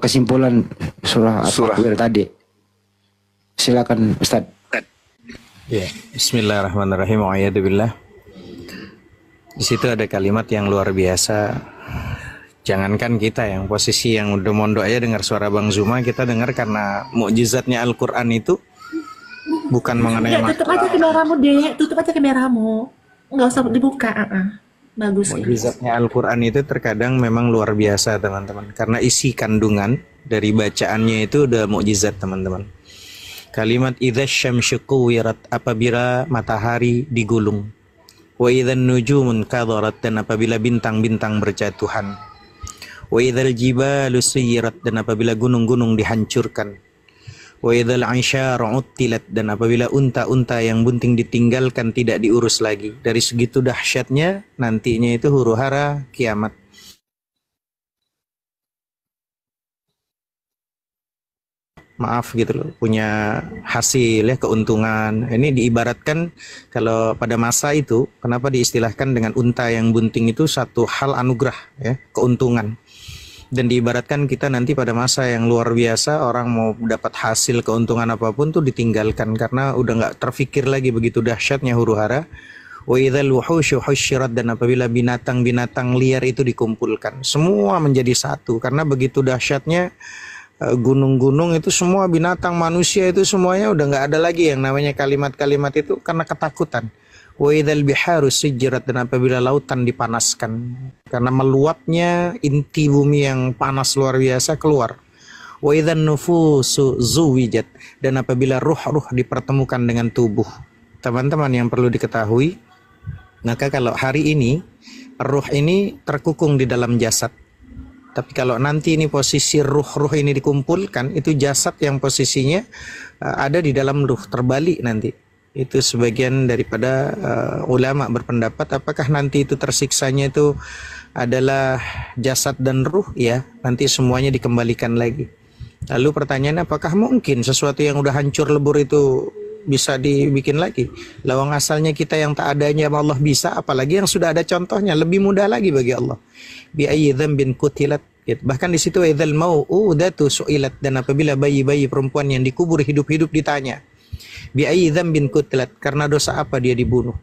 kesimpulan surah Al-Kahfi tadi. Silakan Ustaz. Ya, Bismillahirrahmanirrahim. Wa'iyadzubillah. Di situ ada kalimat yang luar biasa. Jangankan kita yang posisi yang udah mondok aja dengar suara Bang Zuma, kita dengar karena mukjizatnya Al-Quran itu bukan mengenai tutup aja kameramu deh, tutup aja kameramu, nggak usah dibuka. Bagus. Mukjizatnya Al-Quran itu terkadang memang luar biasa teman-teman, karena isi kandungan dari bacaannya itu udah mukjizat teman-teman. Kalimat idza syamsu kuwirat, apabila matahari digulung, wa idzan nujumun kadarat, dan apabila bintang-bintang berjatuhan, wa idzal jibalu suyirat, dan apabila gunung-gunung dihancurkan, wa idzal isyaru uttilat, dan apabila unta-unta yang bunting ditinggalkan tidak diurus lagi. Dari segitu dahsyatnya nantinya itu huru-hara kiamat. Maaf gitu loh, punya hasil ya, keuntungan. Ini diibaratkan kalau pada masa itu, kenapa diistilahkan dengan unta yang bunting itu satu hal anugerah ya, keuntungan. Dan diibaratkan kita nanti pada masa yang luar biasa, orang mau dapat hasil keuntungan apapun tuh ditinggalkan karena udah nggak terfikir lagi, begitu dahsyatnya huru-hara. Wa idzal wuhusyu husyirat, dan apabila binatang-binatang liar itu dikumpulkan, semua menjadi satu karena begitu dahsyatnya gunung-gunung itu, semua binatang, manusia itu semuanya udah nggak ada lagi yang namanya kalimat-kalimat itu karena ketakutan. Wa idzal biharu sujjirat, dan apabila lautan dipanaskan karena meluapnya inti bumi yang panas luar biasa keluar. Wa idzan nufusu zuwijat, dan apabila ruh-ruh dipertemukan dengan tubuh. Teman-teman yang perlu diketahui, maka kalau hari ini ruh ini terkukung di dalam jasad. Tapi kalau nanti ini posisi ruh-ruh ini dikumpulkan, itu jasad yang posisinya ada di dalam ruh, terbalik nanti. Itu sebagian daripada ulama berpendapat apakah nanti itu tersiksanya itu adalah jasad dan ruh, ya nanti semuanya dikembalikan lagi. Lalu pertanyaannya, apakah mungkin sesuatu yang udah hancur lebur itu bisa dibikin lagi? Lawang asalnya kita yang tak adanya Allah bisa, apalagi yang sudah ada contohnya, lebih mudah lagi bagi Allah. Bi ayyi dzambin qutilat, bahkan di situ idzal mau'udatu su'ilat, dan apabila bayi-bayi perempuan yang dikubur hidup-hidup ditanya, bi ayyi dzambin qutilat, karena dosa apa dia dibunuh.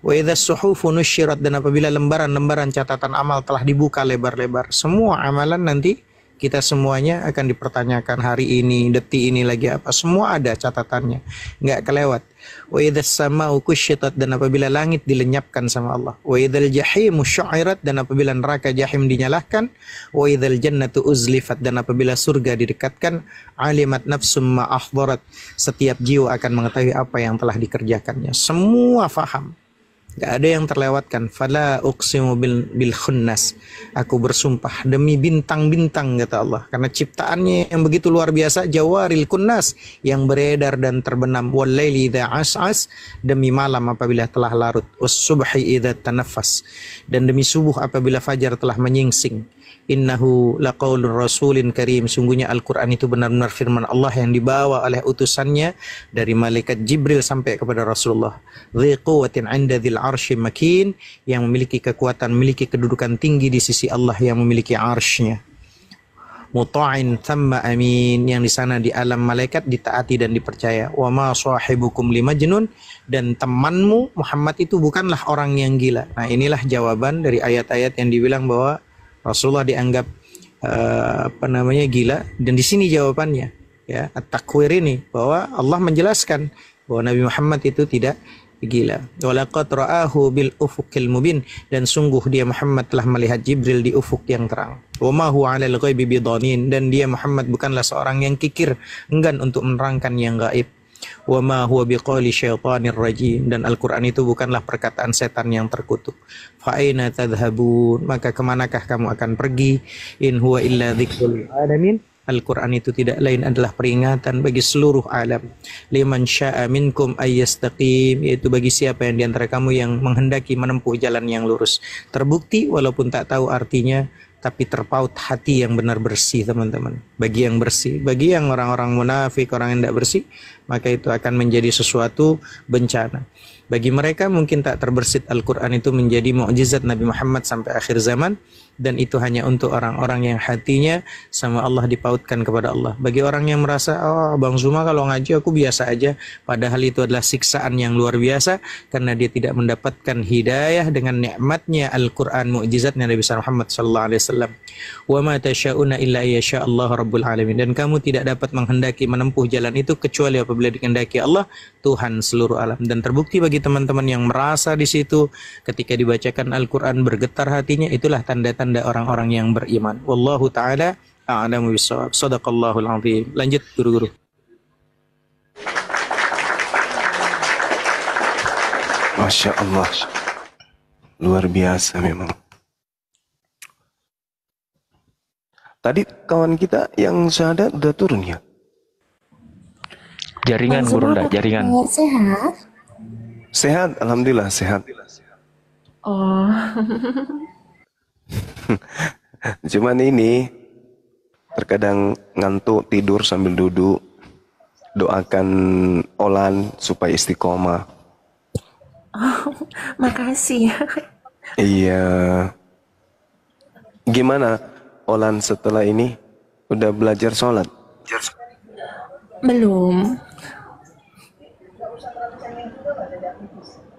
Wa idzas suhufu nusyirat, dan apabila lembaran-lembaran catatan amal telah dibuka lebar-lebar, semua amalan nanti kita semuanya akan dipertanyakan hari ini, detik ini lagi apa, semua ada catatannya, nggak kelewat. Wa idzas sama'u kusyitat, dan apabila langit dilenyapkan sama Allah. Wa idzal jahimu syu'irat, dan apabila neraka jahim dinyalakan. Wa idzal jannatu uzlifat, dan apabila surga didekatkan. Alimat nafsum ma ahdharat, setiap jiwa akan mengetahui apa yang telah dikerjakannya. Semua faham, gak ada yang terlewatkan. Fala uqsimu bil khunnas, aku bersumpah demi bintang-bintang, kata Allah, karena ciptaannya yang begitu luar biasa. Jawaril kunnas, yang beredar dan terbenam. Wal laili idza as'as, demi malam apabila telah larut. Was subhi idza tanaffas, dan demi subuh apabila fajar telah menyingsing. Innahu laqaulur rasulin karim, sungguhnya Al-Quran itu benar-benar firman Allah yang dibawa oleh utusannya dari malaikat Jibril sampai kepada Rasulullah. Dzi quwwatin 'inda dzil 'arsy makin, yang memiliki kekuatan, memiliki kedudukan tinggi di sisi Allah yang memiliki arsy-Nya. Muta'in thamma amin, yang di sana di alam malaikat ditaati dan dipercaya. Wa ma sahibukum limajnun, dan temanmu Muhammad itu bukanlah orang yang gila. Nah, inilah jawaban dari ayat-ayat yang dibilang bahwa Rasulullah dianggap gila, dan di sini jawabannya ya, at-takwir ini, bahwa Allah menjelaskan bahwa Nabi Muhammad itu tidak Gila. Walaqad ra'ahu bil ufuqil mubin, dan sungguh dia Muhammad telah melihat Jibril di ufuk yang terang. Wa ma huwa 'alal ghaibi bidanin, dan dia Muhammad bukanlah seorang yang kikir, enggan untuk menerangkan yang gaib. Wa ma huwa biqauli syaitanir rajim, dan Al-Qur'an itu bukanlah perkataan setan yang terkutuk. Fa aina tadhhabun, maka kemanakah kamu akan pergi? In huwa illa dzikrul alamin, Al-Quran itu tidak lain adalah peringatan bagi seluruh alam. Liman sya'a minkum ayyastaqim, yaitu bagi siapa yang di antara kamu yang menghendaki menempuh jalan yang lurus. Terbukti walaupun tak tahu artinya, tapi terpaut hati yang benar bersih, teman-teman. Bagi yang bersih, bagi yang orang-orang munafik, orang yang tidak bersih, maka itu akan menjadi sesuatu bencana. Bagi mereka mungkin tak terbersit Al-Quran itu menjadi mukjizat Nabi Muhammad sampai akhir zaman, dan itu hanya untuk orang-orang yang hatinya sama Allah dipautkan kepada Allah. Bagi orang yang merasa, oh Bang Zuma kalau ngaji aku biasa aja, padahal itu adalah siksaan yang luar biasa, karena dia tidak mendapatkan hidayah dengan nikmatnya Al-Quran, mukjizatnya Nabi Muhammad SAW. Wa ma tasyauna illa yasha Allah Rabbul Alamin, dan kamu tidak dapat menghendaki menempuh jalan itu kecuali apabila dikehendaki Allah, Tuhan seluruh alam. Dan terbukti bagi teman-teman yang merasa di situ ketika dibacakan Al-Quran bergetar hatinya, itulah tanda-tanda orang-orang yang beriman. Wallahu ta'ala a'lamu bishawab. Shadaqallahul azim. Lanjut guru-guru. Masya Allah, luar biasa memang. Tadi kawan kita yang syahadat udah turun ya? Jaringan guru, jaringan. Sehat? Sehat, alhamdulillah sehat. Oh. Cuman ini terkadang ngantuk tidur sambil duduk. Doakan Olan supaya istiqomah. Oh, makasih. Iya. Gimana Olan setelah ini? Udah belajar sholat? Belum.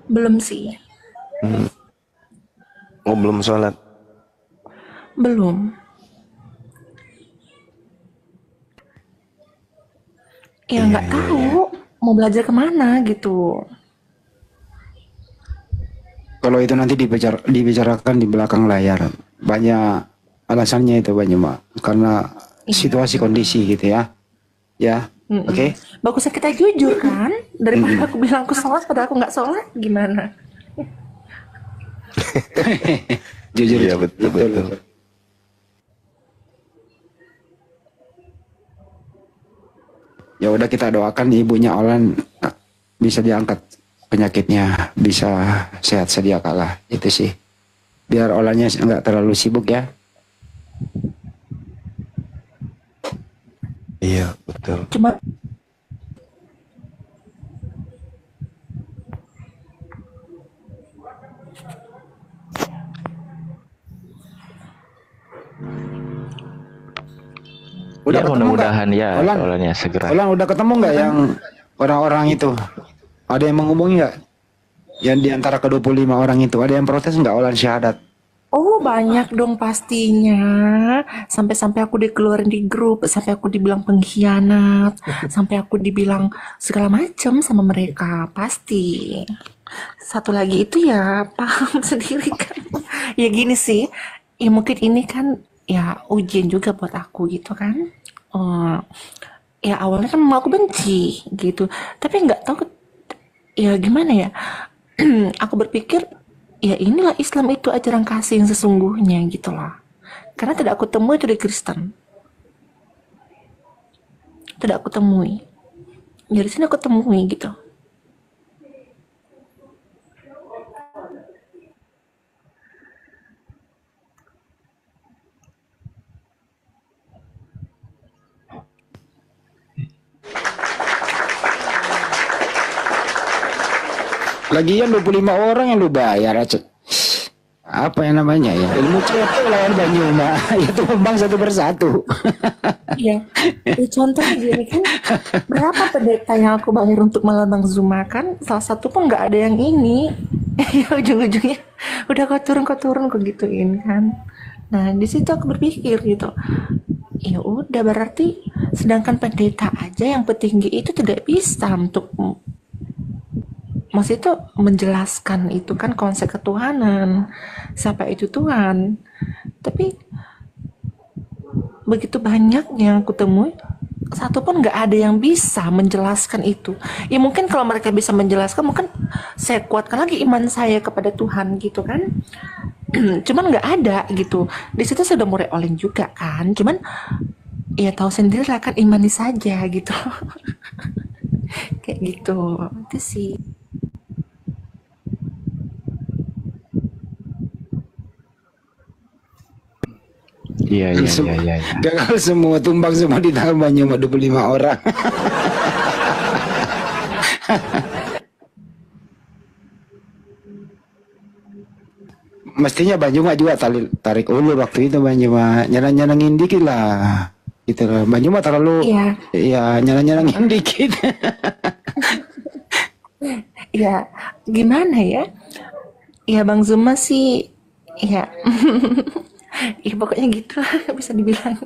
Belum sih. Oh, belum sholat? Belum. Ya nggak tahu mau belajar kemana gitu. Kalau itu nanti dibicarakan di belakang layar. Banyak alasannya itu banyak, Mak. Karena situasi kondisi gitu ya. Ya, oke. Bagusnya kita jujur kan, daripada aku bilang aku sholat padahal aku nggak sholat, gimana? Jujur ya, betul. Ya udah, kita doakan ibunya Olan bisa diangkat penyakitnya, bisa sehat sedia kala, itu sih. Biar Olannya nggak terlalu sibuk ya. Iya, betul. Cuma udah ya, mudah-mudahan ya Olannya segera. Olan udah ketemu nggak yang orang-orang itu? Ada yang menghubungi nggak? Yang diantara ke-25 orang itu ada yang protes nggak Olan syahadat? oh banyak dong pastinya. Sampai-sampai aku dikeluarin di grup, sampai aku dibilang pengkhianat, sampai aku dibilang segala macam sama mereka, pasti. Satu lagi itu ya paham sendiri kan. Ya gini sih, ya mungkin ini kan ya ujian juga buat aku gitu kan. Ya awalnya kan mau aku benci gitu, tapi nggak tahu ya gimana ya. Aku berpikir ya inilah Islam itu ajaran kasih yang sesungguhnya gitu lah. Karena tidak aku temui itu di Kristen, tidak aku temui. Dari sini aku temui gitu. Lagian 25 orang yang lu bayar, apa yang namanya ya? Ilmu cetek lawan Banyuma, itu membang satu persatu. Iya, contoh gini kan, berapa pendeta yang aku bayar untuk melambang Zuma kan, salah satu pun nggak ada yang ini. Ya ujung-ujungnya udah kau turun kau gituin kan. Nah di situ aku berpikir gitu, ya udah berarti sedangkan pendeta aja yang petinggi itu tidak bisa untuk maksud itu menjelaskan itu kan konsep ketuhanan, siapa itu Tuhan. Tapi begitu banyak yang aku temui, satu pun nggak ada yang bisa menjelaskan itu. Ya mungkin kalau mereka bisa menjelaskan, mungkin saya kuatkan lagi iman saya kepada Tuhan gitu kan. Cuman nggak ada gitu. Di situ sudah mulai oleng juga kan. Cuman ya tahu sendiri lah kan, imani saja gitu. Kayak gitu. Itu sih. Iya. Gagal semua, tumbang semua di tangan Banyuma 25 orang. Mestinya Banyuma juga tarik ulur waktu itu, Banyuma nyenang-nyenangin dikit lah. Gitu loh. Banyuma terlalu nyenang-nyenangin dikit. Ya gimana ya? Ya Bang Zuma sih ya. Ya pokoknya gitu lah bisa dibilang.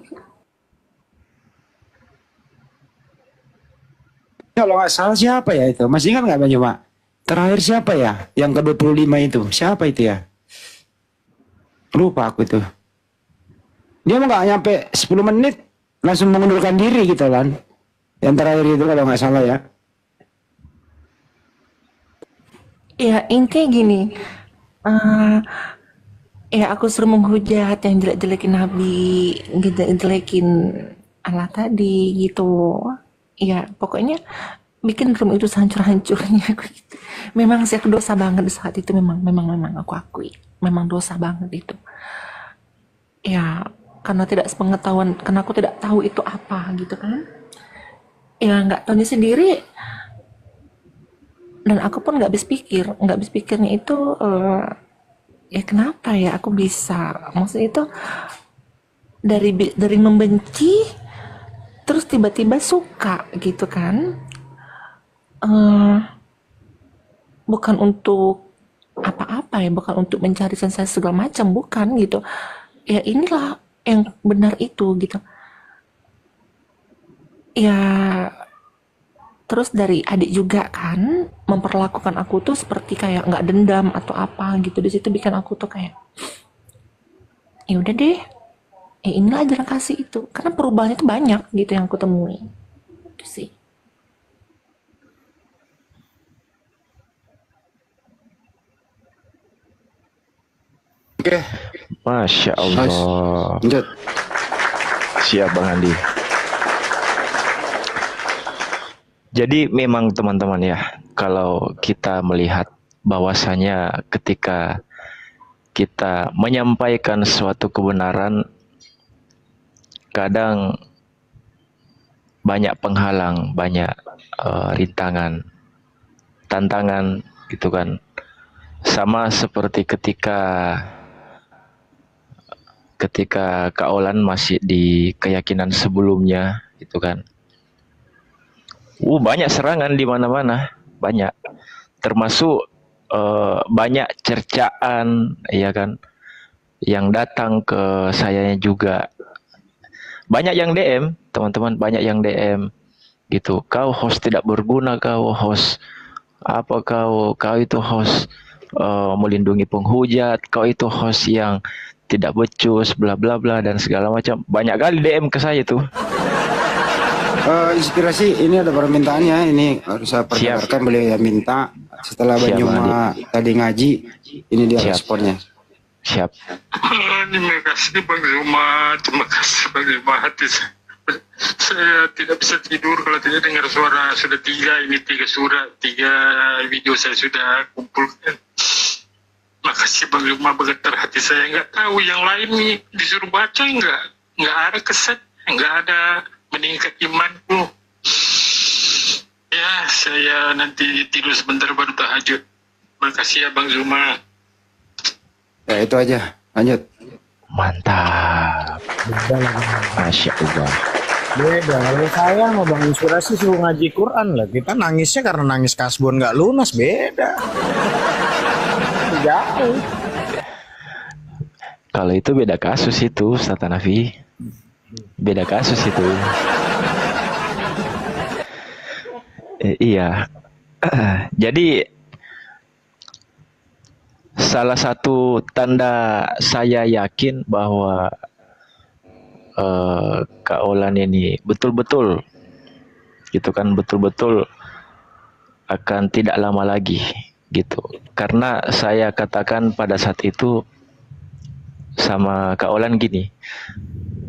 Kalau nggak salah siapa ya itu? Masih ingat nggak Banyuma? Terakhir siapa ya? Yang ke-25 itu. Siapa itu ya? Lupa aku itu. Dia mau nggak nyampe 10 menit langsung mengundurkan diri gitu kan. Yang terakhir itu kalau nggak salah ya. Ya intinya gini. Ya aku suruh menghujat yang jelek-jelekin Nabi, jelekin Allah tadi gitu. Ya pokoknya bikin room itu hancur-hancurnya. Memang sih aku dosa banget di saat itu, memang aku akui. Memang dosa banget itu. Ya karena tidak sepengetahuan, karena aku tidak tahu itu apa gitu kan. Ya nggak tahunya sendiri. Dan aku pun nggak habis pikirnya itu ya kenapa ya aku bisa, maksudnya itu dari membenci terus tiba-tiba suka gitu kan. Bukan untuk apa-apa ya, bukan untuk mencari sensasi segala macam, bukan gitu ya, inilah yang benar itu gitu ya. Terus dari adik juga kan memperlakukan aku tuh seperti kayak nggak dendam atau apa gitu. Di situ bikin aku tuh kayak ya udah deh, inilah ajaran kasih itu. Karena perubahannya tuh banyak gitu yang aku temui. Itu sih. Oke. Masya Allah. Siap Bang Andi. Jadi memang teman-teman ya, kalau kita melihat bahwasanya ketika kita menyampaikan suatu kebenaran, kadang banyak penghalang, banyak rintangan, tantangan gitu kan. Sama seperti ketika Kak Olan masih di keyakinan sebelumnya gitu kan. Banyak serangan di mana-mana, banyak, termasuk banyak cercaan, ya kan, yang datang ke saya juga. Banyak yang DM, teman-teman, banyak yang DM, gitu. Kau host tidak berguna, kau host apa, kau itu host melindungi penghujat, kau itu host yang tidak becus, bla bla bla dan segala macam. Banyak kali DM ke saya tuh. Inspirasi ini ada permintaannya, ini harus saya perdengarkan. Beliau yang minta setelah Banyuma tadi ngaji, ini dia responnya. Siap. Terima kasih Bang Zuma, terima kasih Bang Zuma. Hati saya tidak bisa tidur kalau tidak dengar suara. Sudah 3 surat, 3 video saya sudah kumpulkan. Makasih Bang Zuma, bergetar hati saya. Nggak tahu yang lain nih disuruh baca nggak ada keset, nggak ada meningkat imanku. Ya, saya nanti tidur sebentar baru tahajud. Makasih ya Bang Zuma. Ya itu aja, lanjut. Mantap. Masya Allah. Beda, kalau saya mau Bang Inspirasi suruh ngaji Quran lah. Kita nangisnya karena nangis kasbon nggak lunas, beda. Jauh. Kalau itu beda kasus itu, Ustaz Hanafi. Beda kasus itu. Iya. Jadi salah satu tanda saya yakin bahwa Kak Olan ini betul-betul gitu kan, betul-betul akan tidak lama lagi gitu. Karena saya katakan pada saat itu sama Kak Olan gini,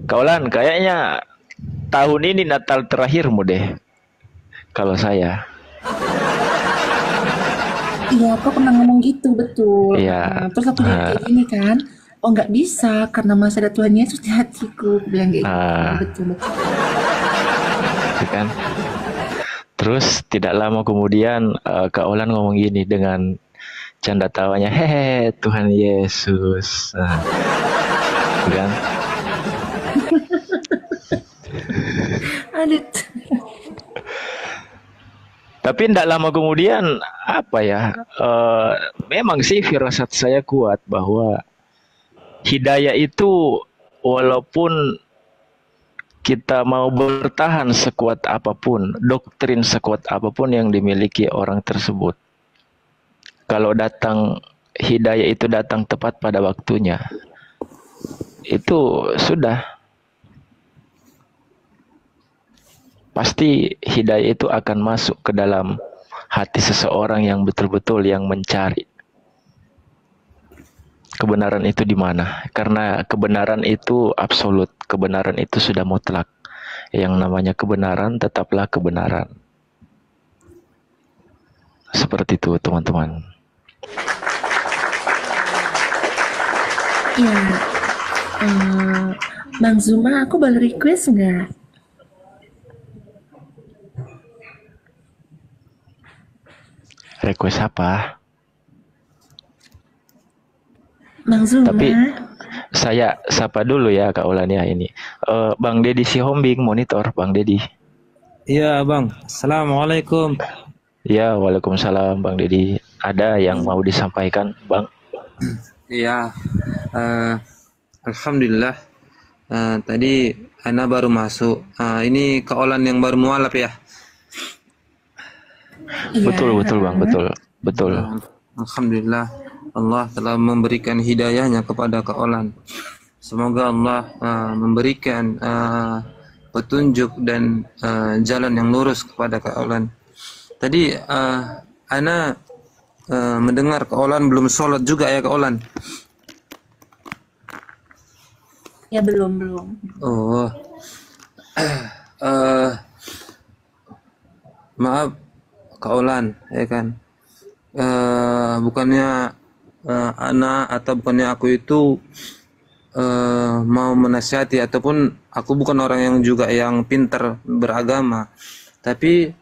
Kak Olan kayaknya tahun ini Natal terakhirmu deh kalau saya. Iya, aku pernah ngomong gitu, betul. Iya. Terus aku bilang kayak gini kan, oh nggak bisa karena masih ada Tuhan Yesus di hatiku, aku bilang kayak gitu. Betul. Gitu kan. Terus tidak lama kemudian Kak Olan ngomong gini dengan canda tawanya, hehe Tuhan Yesus. Gitu kan. Aduh. Tapi tidak lama kemudian apa ya? Memang sih firasat saya kuat bahwa hidayah itu walaupun kita mau bertahan sekuat apapun, doktrin sekuat apapun yang dimiliki orang tersebut, kalau datang hidayah itu datang tepat pada waktunya, itu sudah pasti hidayah itu akan masuk ke dalam hati seseorang yang betul-betul yang mencari kebenaran itu di mana. Karena kebenaran itu absolut, kebenaran itu sudah mutlak. Yang namanya kebenaran tetaplah kebenaran. Seperti itu teman-teman. Ya, Bang Zuma, aku boleh request nggak? Request apa? Bang Zuma. Tapi saya sapa dulu ya Kak Olan ya ini. Bang Dedi Sihombing monitor, Bang Dedi. Iya Bang, Assalamualaikum. Ya, Waalaikumsalam Bang Dedi. Ada yang mau disampaikan Bang? Iya, Alhamdulillah. Tadi Ana baru masuk. Ini Kak Olan yang baru mualaf ya? Betul Bang, betul. Alhamdulillah, Allah telah memberikan hidayahnya kepada Kak Olan. Semoga Allah memberikan petunjuk dan jalan yang lurus kepada Kak Olan. Tadi Ana mendengar Kak Olan belum sholat juga ya Kak Olan? Ya belum. Oh, maaf Kak Olan, ya kan? Bukannya Ana atau bukannya aku itu mau menasihati ataupun aku bukan orang yang juga yang pintar beragama, tapi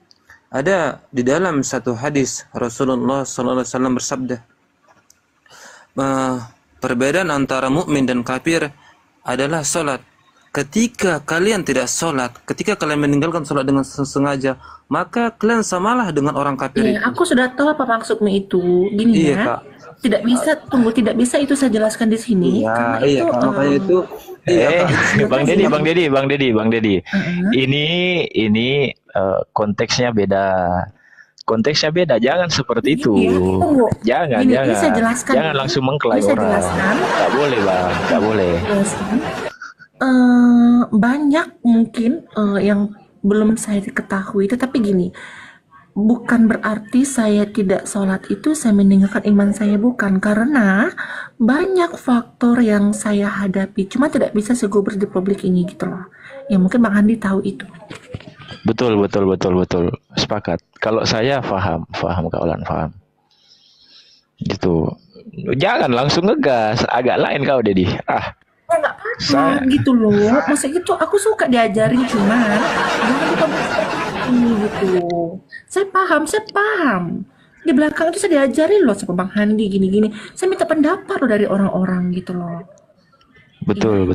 ada di dalam satu hadis Rasulullah SAW bersabda, perbedaan antara mukmin dan kafir adalah sholat. Ketika kalian tidak sholat, ketika kalian meninggalkan sholat dengan sengaja, maka kalian samalah dengan orang kafir. Iya, aku sudah tahu apa maksudmu itu. Gini iya, ya, Kak. tidak bisa itu saya jelaskan di sini. Iya, karena iya, itu, makanya itu. Bang Dedi. Ini konteksnya beda. Konteksnya beda, jangan seperti itu. Jangan. Jangan langsung mengklaim orang. Gak boleh Bang, gak boleh. Banyak mungkin yang belum saya ketahui, tetapi gini, bukan berarti saya tidak sholat itu saya meninggalkan iman saya, bukan, karena banyak faktor yang saya hadapi, cuma tidak bisa segubris di publik ini gitu loh. Ya mungkin Bang Andi tahu itu. Betul. Sepakat. Kalau saya paham Kak Olan, paham. Gitu. Jangan langsung ngegas, agak lain kau Dedi. Nggak apa-apa gitu loh. Maksudnya gitu aku suka diajarin, cuman jangan dipublik seperti ini gitu. Saya paham. Di belakang itu saya diajarin loh sama Bang Handi gini-gini. Saya minta pendapat loh dari orang-orang gitu loh. Betul.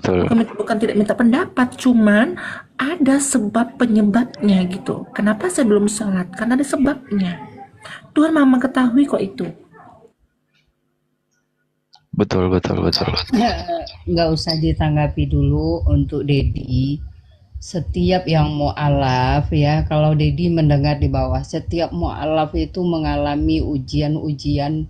Bukan tidak minta pendapat, cuman ada sebab penyebabnya gitu. Kenapa saya belum sholat? Karena ada sebabnya. Tuhan Mama ketahui kok itu. Betul. Nggak usah ditanggapi dulu untuk Dedi. Setiap yang mu'alaf ya, kalau Dedi mendengar di bawah, setiap mu'alaf itu mengalami ujian-ujian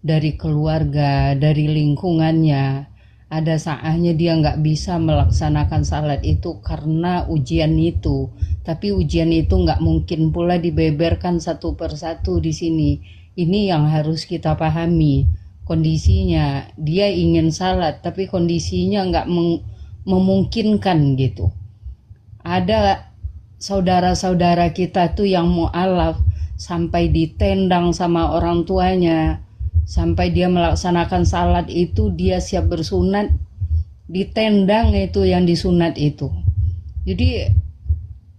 dari keluarga, dari lingkungannya. Ada saatnya dia nggak bisa melaksanakan salat itu karena ujian itu. Tapi ujian itu nggak mungkin pula dibeberkan satu persatu di sini. Ini yang harus kita pahami. Kondisinya, dia ingin salat, tapi kondisinya nggak memungkinkan gitu. Ada saudara-saudara kita tuh yang mu'alaf sampai ditendang sama orang tuanya, sampai dia melaksanakan salat itu dia siap bersunat, ditendang itu yang disunat itu. Jadi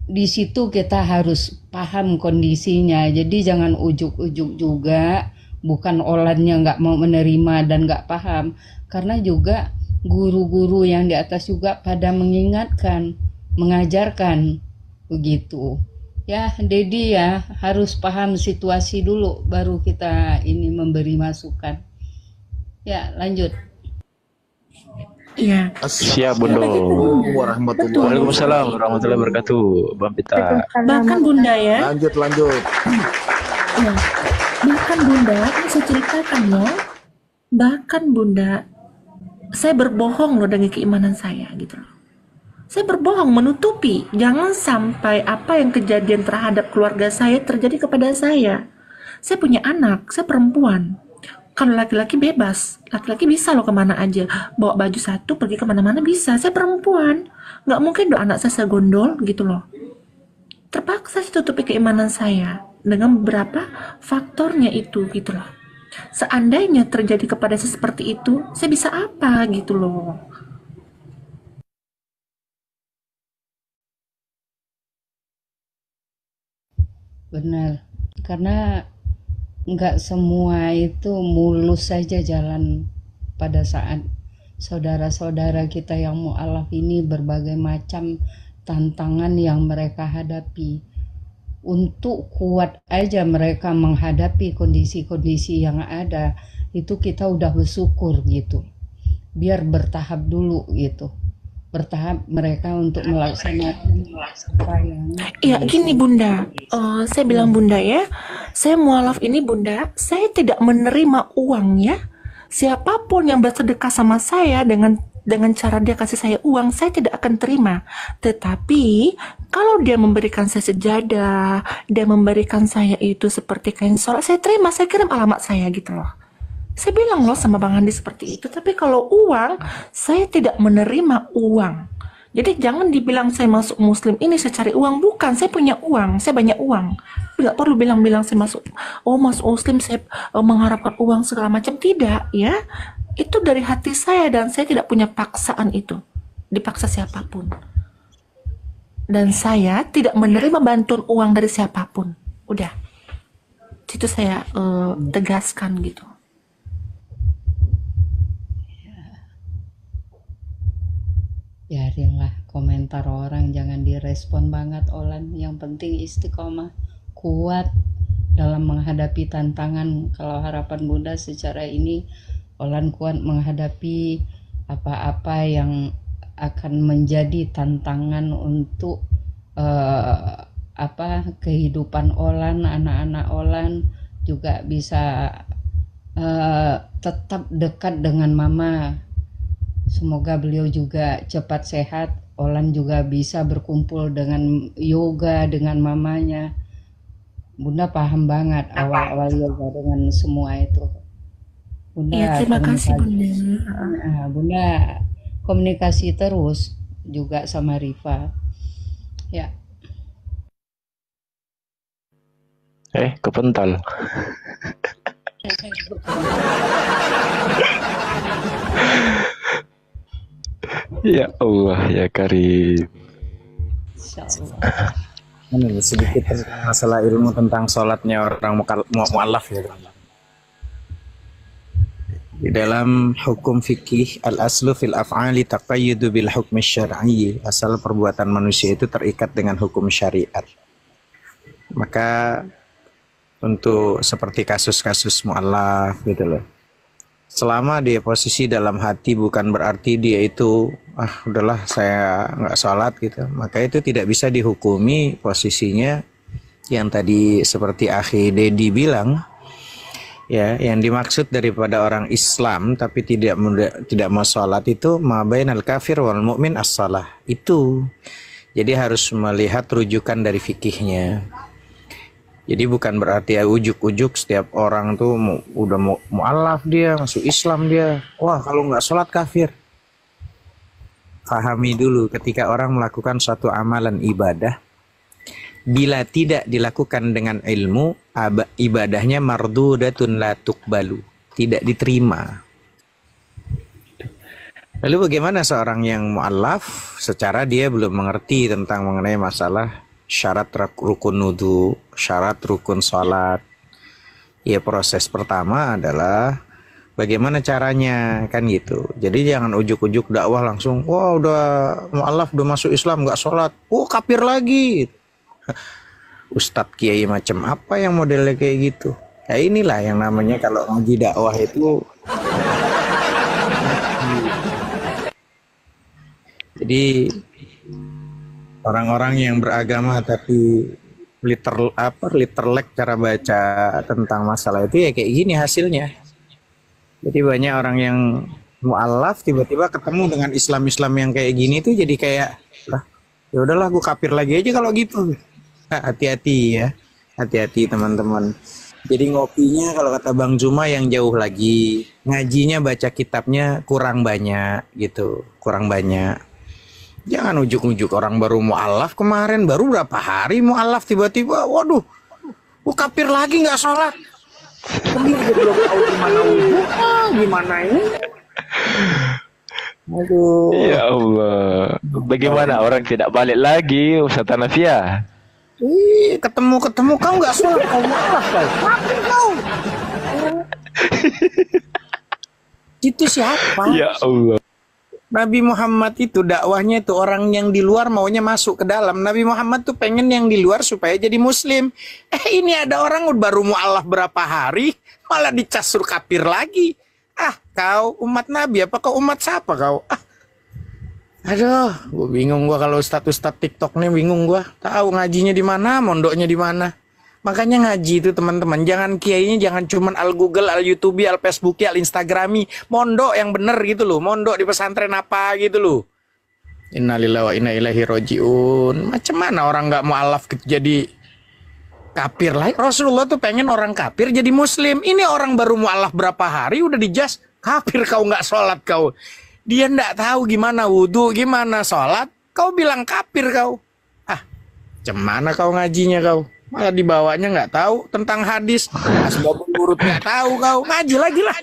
di situ kita harus paham kondisinya. Jadi jangan ujuk-ujuk juga, bukan olannya nggak mau menerima dan nggak paham, karena juga guru-guru yang di atas juga pada mengingatkan, mengajarkan begitu. Ya, Dedi ya harus paham situasi dulu baru kita ini memberi masukan. Ya, lanjut. Iya. Siap, Bunda. Waalaikumsalam warahmatullahi wabarakatuh, Bang Pita. Bahkan Bunda ya. Lanjut. Ya. Bahkan Bunda, ini saya ceritakan ya. Bahkan Bunda, saya berbohong loh dengan keimanan saya gitu loh. Saya berbohong, menutupi. Jangan sampai apa yang kejadian terhadap keluarga saya terjadi kepada saya. Saya punya anak, saya perempuan. Kalau laki-laki bebas, laki-laki bisa loh kemana aja. Bawa baju satu, pergi kemana-mana bisa. Saya perempuan. Nggak mungkin dong anak saya gondol gitu loh. Terpaksa saya tutupi keimanan saya dengan beberapa faktornya itu gitu loh. Seandainya terjadi kepada saya seperti itu, saya bisa apa gitu loh. Benar, karena nggak semua itu mulus saja jalan pada saat saudara-saudara kita yang mu'alaf ini berbagai macam tantangan yang mereka hadapi. Untuk kuat aja mereka menghadapi kondisi-kondisi yang ada, itu kita udah bersyukur gitu. Biar bertahap dulu gitu. Bertahap mereka untuk melaksanakan Iya gini Bunda, saya bilang Bunda ya, saya mualaf ini Bunda, saya tidak menerima uang ya. Siapapun yang bersedekah sama saya dengan cara dia kasih saya uang, saya tidak akan terima. Tetapi kalau dia memberikan saya sejadah, dia memberikan saya itu seperti kain sholat, saya terima, saya kirim alamat saya gitu loh. Saya bilang loh sama Bang Andi seperti itu. Tapi kalau uang, saya tidak menerima uang. Jadi jangan dibilang saya masuk muslim ini saya cari uang. Bukan, saya punya uang, saya banyak uang. Nggak perlu bilang-bilang saya masuk muslim, saya mengharapkan uang segala macam. Tidak ya. Itu dari hati saya dan saya tidak punya paksaan itu. Dipaksa siapapun. Dan saya tidak menerima bantuan uang dari siapapun. Udah. Itu saya tegaskan gitu. Biarinlah komentar orang, jangan direspon banget Olan. Yang penting istiqomah, kuat dalam menghadapi tantangan. Kalau harapan Bunda secara ini, Olan kuat menghadapi apa-apa yang akan menjadi tantangan untuk kehidupan Olan, anak-anak Olan juga bisa tetap dekat dengan Mama. Semoga beliau juga cepat sehat. Olan juga bisa berkumpul dengan yoga dengan mamanya. Bunda paham banget awal-awal yoga dengan semua itu. Bunda Ya, terima kasih Bunda. Bunda komunikasi terus juga sama Rifa. Ya. Kepental. Ya Allah ya Karim. Ini sedikit tentang masalah ilmu tentang sholatnya orang mu'alaf ya. Di dalam hukum fikih al-aslu fil af'ali taqayyudu bil hukmi syar'i, asal perbuatan manusia itu terikat dengan hukum syariat. Maka untuk seperti kasus-kasus mu'alaf gitu loh, selama dia posisi dalam hati bukan berarti dia itu udahlah saya nggak sholat gitu, maka itu tidak bisa dihukumi posisinya yang tadi seperti akhi Dedi bilang, Ya, yang dimaksud daripada orang Islam tapi tidak mau sholat itu ma bainal kafir wal mu'min as-shalah. Itu. Jadi harus melihat rujukan dari fikihnya. Jadi bukan berarti ya ujuk-ujuk setiap orang tuh udah mau mu'alaf dia, masuk Islam dia. Wah, kalau nggak sholat kafir. Pahami dulu ketika orang melakukan suatu amalan ibadah, bila tidak dilakukan dengan ilmu, ibadahnya mardudatun la tuqbalu, tidak diterima. Lalu bagaimana seorang yang mu'allaf secara dia belum mengerti tentang mengenai masalah syarat rukun wudu, syarat rukun salat. Ya, proses pertama adalah bagaimana caranya, kan gitu. Jadi jangan ujuk-ujuk dakwah langsung, wah udah mu'allaf, udah masuk Islam nggak sholat, kafir lagi. Ustadz kiai macam apa yang modelnya kayak gitu? Ya inilah yang namanya kalau ngaji dakwah itu. Jadi orang-orang yang beragama tapi literlek cara baca tentang masalah itu ya kayak gini hasilnya. Jadi banyak orang yang mu'alaf tiba-tiba ketemu dengan Islam-Islam yang kayak gini tuh jadi kayak, ya udahlah gue kafir lagi aja kalau gitu. Hati-hati ya, hati-hati teman-teman. Jadi ngopinya kalau kata Bang Zuma yang jauh lagi, ngajinya baca kitabnya kurang banyak gitu, kurang banyak. Jangan ujuk-ujuk orang baru mu'alaf kemarin, baru berapa hari mu'alaf tiba-tiba, waduh, kafir lagi nggak sholat. Belum tahu gimana wudhu, gimana ini? Aduh. Ya Allah, bagaimana orang tidak balik lagi, Ustaz Hanafia? Ketemu kau nggak sholat, kau mu'alaf kau, kafir kau. Itu siapa? Ya Allah. Nabi Muhammad itu dakwahnya itu orang yang di luar maunya masuk ke dalam. Nabi Muhammad tuh pengen yang di luar supaya jadi muslim. Ini ada orang baru mu'alaf berapa hari malah dicas suruh kafir lagi. Kau umat Nabi apa kau umat siapa kau? Aduh, gue bingung gue kalau ustadz TikTok nih, bingung gue. Tahu ngajinya di mana, mondoknya di mana. Makanya ngaji itu teman-teman, jangan kiainya jangan cuman al Google, al YouTube, al Facebook, al Instagrami. Mondok yang bener gitu loh, mondok di pesantren apa gitu loh. Innalillahi wa inna ilaihi rajiun. Macam mana orang nggak mau alaf jadi kafir lah? Rasulullah tuh pengen orang kafir jadi muslim. Ini orang baru mau alaf berapa hari udah dijas kafir, kau nggak sholat kau. Dia nggak tahu gimana wudhu, gimana sholat, kau bilang kafir kau. Cemana kau ngajinya kau? Malah dibawanya nggak tahu tentang hadis, asbabun nurut nggak tahu kau, ngaji lagi lah.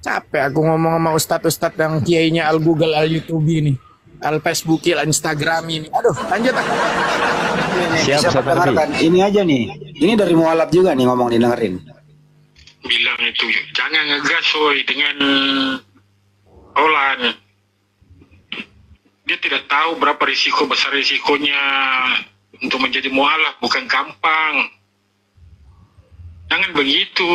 Capek aku ngomong sama ustadz yang kiainya al Google, al YouTube ini, al Facebook, al Instagram ini. Aduh, lanjut. Siap, ini aja nih, ini dari mualaf juga nih ngomong didengerin. Bilang itu jangan ngegas woy dengan Olan. Dia tidak tahu berapa besar risikonya untuk menjadi mualaf, bukan gampang. Jangan begitu.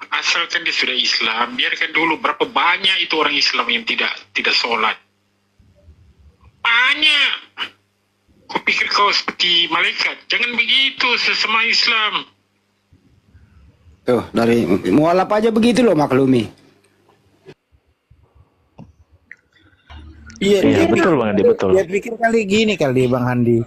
Asalkan dia sudah Islam, biarkan dulu. Berapa banyak itu orang Islam yang tidak sholat? Banyak. Kau pikir kau seperti malaikat? Jangan begitu sesama Islam. Tuh, dari mualaf aja begitu loh, maklumi. Iya, betul Bang Handi, betul. Dia pikir kali Bang Handi.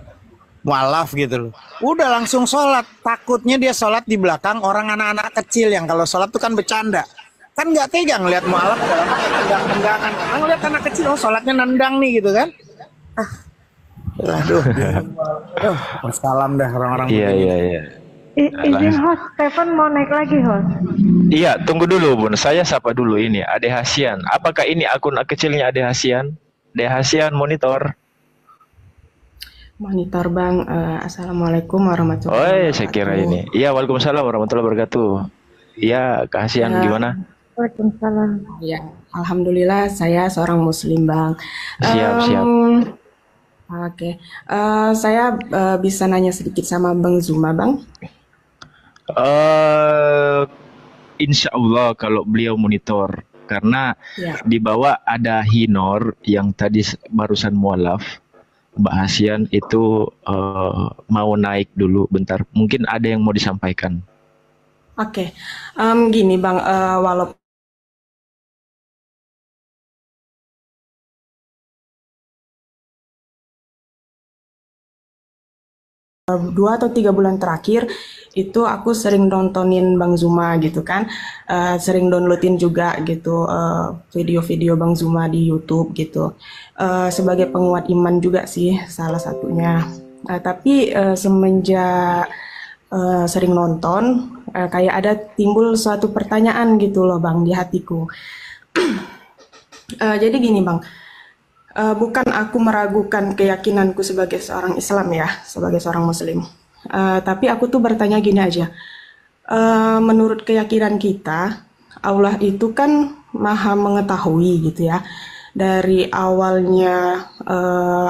Mualaf gitu loh. Udah langsung sholat. Takutnya dia sholat di belakang orang anak-anak kecil yang kalau sholat tuh kan bercanda. Kan nggak tega ngeliat mualaf tendang-tendangan. Orang ngeliat anak kecil, sholatnya nendang nih gitu kan. Aduh. Salam dah orang-orang. Iya. Izin host, Stephen mau naik lagi host. Iya, tunggu dulu Bun. Saya sapa dulu ini, Ade Hasian. Apakah ini akun kecilnya Ade Hasian? Ade Hasian monitor. Monitor Bang. Assalamualaikum warahmatullahi wabarakatuh. Saya kira ini. Iya, waalaikumsalam warahmatullahi wabarakatuh. Iya, Kak Hasian gimana? Waalaikumsalam. Ya, alhamdulillah saya seorang muslim Bang. Siap. Oke. Saya bisa nanya sedikit sama Bang Zuma Bang? Insya Allah kalau beliau monitor, karena di bawah ada Hinor yang tadi barusan mualaf. Mbak Hasian itu mau naik dulu bentar, mungkin ada yang mau disampaikan. Oke, gini Bang, walaupun dua atau 3 bulan terakhir itu aku sering nontonin Bang Zuma gitu kan, sering downloadin juga gitu video-video Bang Zuma di YouTube gitu, sebagai penguat iman juga sih salah satunya. Tapi semenjak sering nonton, kayak ada timbul suatu pertanyaan gitu loh Bang di hatiku. Jadi gini Bang, bukan aku meragukan keyakinanku sebagai seorang Islam ya, sebagai seorang Muslim. Tapi aku tuh bertanya gini aja, menurut keyakinan kita, Allah itu kan maha mengetahui gitu ya. Dari awalnya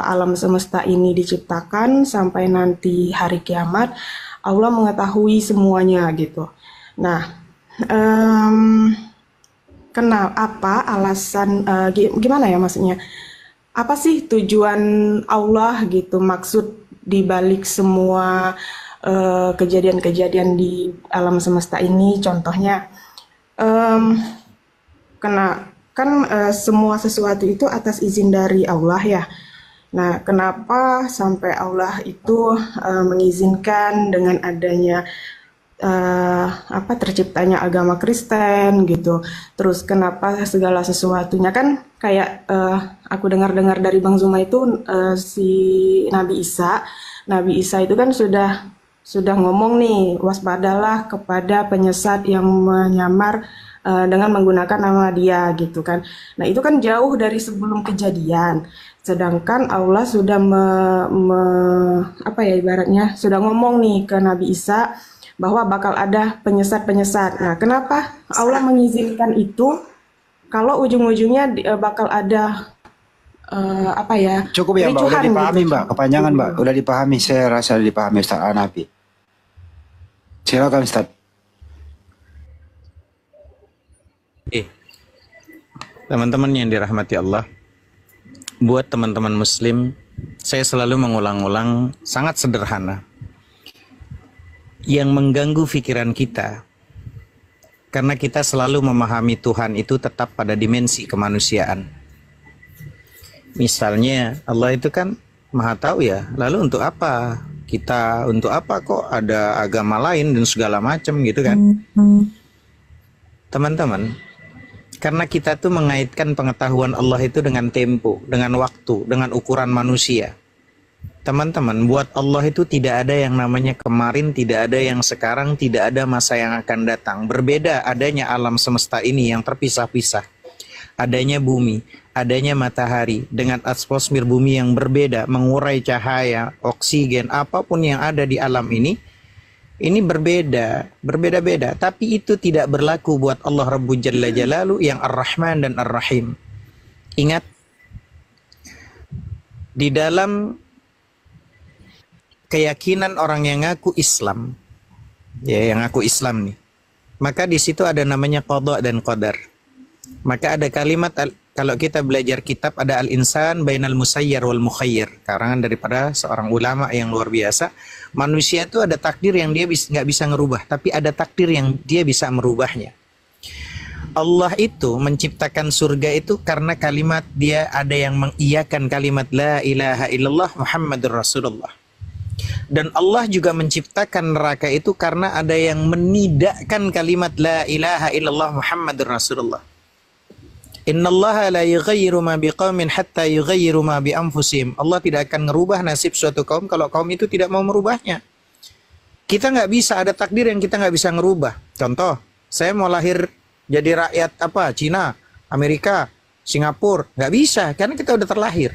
alam semesta ini diciptakan sampai nanti hari kiamat, Allah mengetahui semuanya gitu. Nah, kenapa alasan, gimana ya maksudnya? Apa sih tujuan Allah gitu, maksud dibalik semua kejadian-kejadian di alam semesta ini? Contohnya, semua sesuatu itu atas izin dari Allah ya. Nah, kenapa sampai Allah itu mengizinkan dengan adanya terciptanya agama Kristen gitu. Terus kenapa segala sesuatunya kan kayak aku dengar-dengar dari Bang Zuma itu si Nabi Isa itu kan sudah ngomong nih, waspadalah kepada penyesat yang menyamar dengan menggunakan nama dia gitu kan. Nah, itu kan jauh dari sebelum kejadian. Sedangkan Allah sudah ibaratnya sudah ngomong nih ke Nabi Isa bahwa bakal ada penyesat-penyesat. Nah, kenapa Allah mengizinkan itu kalau ujung-ujungnya bakal ada Cukup ya Mbak, udah dipahami gitu. Mbak, kepanjangan Mbak, udah dipahami, saya rasa dipahami Ustaz Hanafi. Silakan Ustaz. Teman-teman yang dirahmati Allah, buat teman-teman Muslim, saya selalu mengulang-ulang sangat sederhana. Yang mengganggu pikiran kita, karena kita selalu memahami Tuhan itu tetap pada dimensi kemanusiaan. Misalnya Allah itu kan maha tahu ya, lalu untuk apa kita, untuk apa kok ada agama lain dan segala macam gitu kan. Teman-teman, karena kita tuh mengaitkan pengetahuan Allah itu dengan tempo, dengan waktu, dengan ukuran manusia. Teman-teman, buat Allah itu tidak ada yang namanya kemarin, tidak ada yang sekarang, tidak ada masa yang akan datang. Berbeda adanya alam semesta ini yang terpisah-pisah. Adanya bumi, adanya matahari dengan atmosfer bumi yang berbeda, mengurai cahaya, oksigen, apapun yang ada di alam ini berbeda-beda. Tapi itu tidak berlaku buat Allah Rabbul Jalla Jalalu yang Ar-Rahman dan Ar-Rahim. Ingat, di dalam keyakinan orang yang ngaku Islam, ya yang ngaku Islam nih, maka di situ ada namanya qada dan qadar. Maka ada kalimat, kalau kita belajar kitab, ada al-insan bainal musayyar wal mukhayyir, karangan daripada seorang ulama yang luar biasa. Manusia itu ada takdir yang dia nggak bisa ngerubah, tapi ada takdir yang dia bisa merubahnya. Allah itu menciptakan surga itu karena kalimat dia ada yang mengiyakan kalimat la ilaha illallah Muhammadur Rasulullah. Dan Allah juga menciptakan neraka itu karena ada yang menidakkan kalimat la ilaha illallah Muhammadur Rasulullah. Innallaha la yughayyiru ma biqaumin hatta yughayyiru ma bi anfusihim. Allah tidak akan merubah nasib suatu kaum kalau kaum itu tidak mau merubahnya. Kita nggak bisa, ada takdir yang kita nggak bisa ngerubah. Contoh, saya mau lahir jadi rakyat Cina, Amerika, Singapura, nggak bisa karena kita udah terlahir.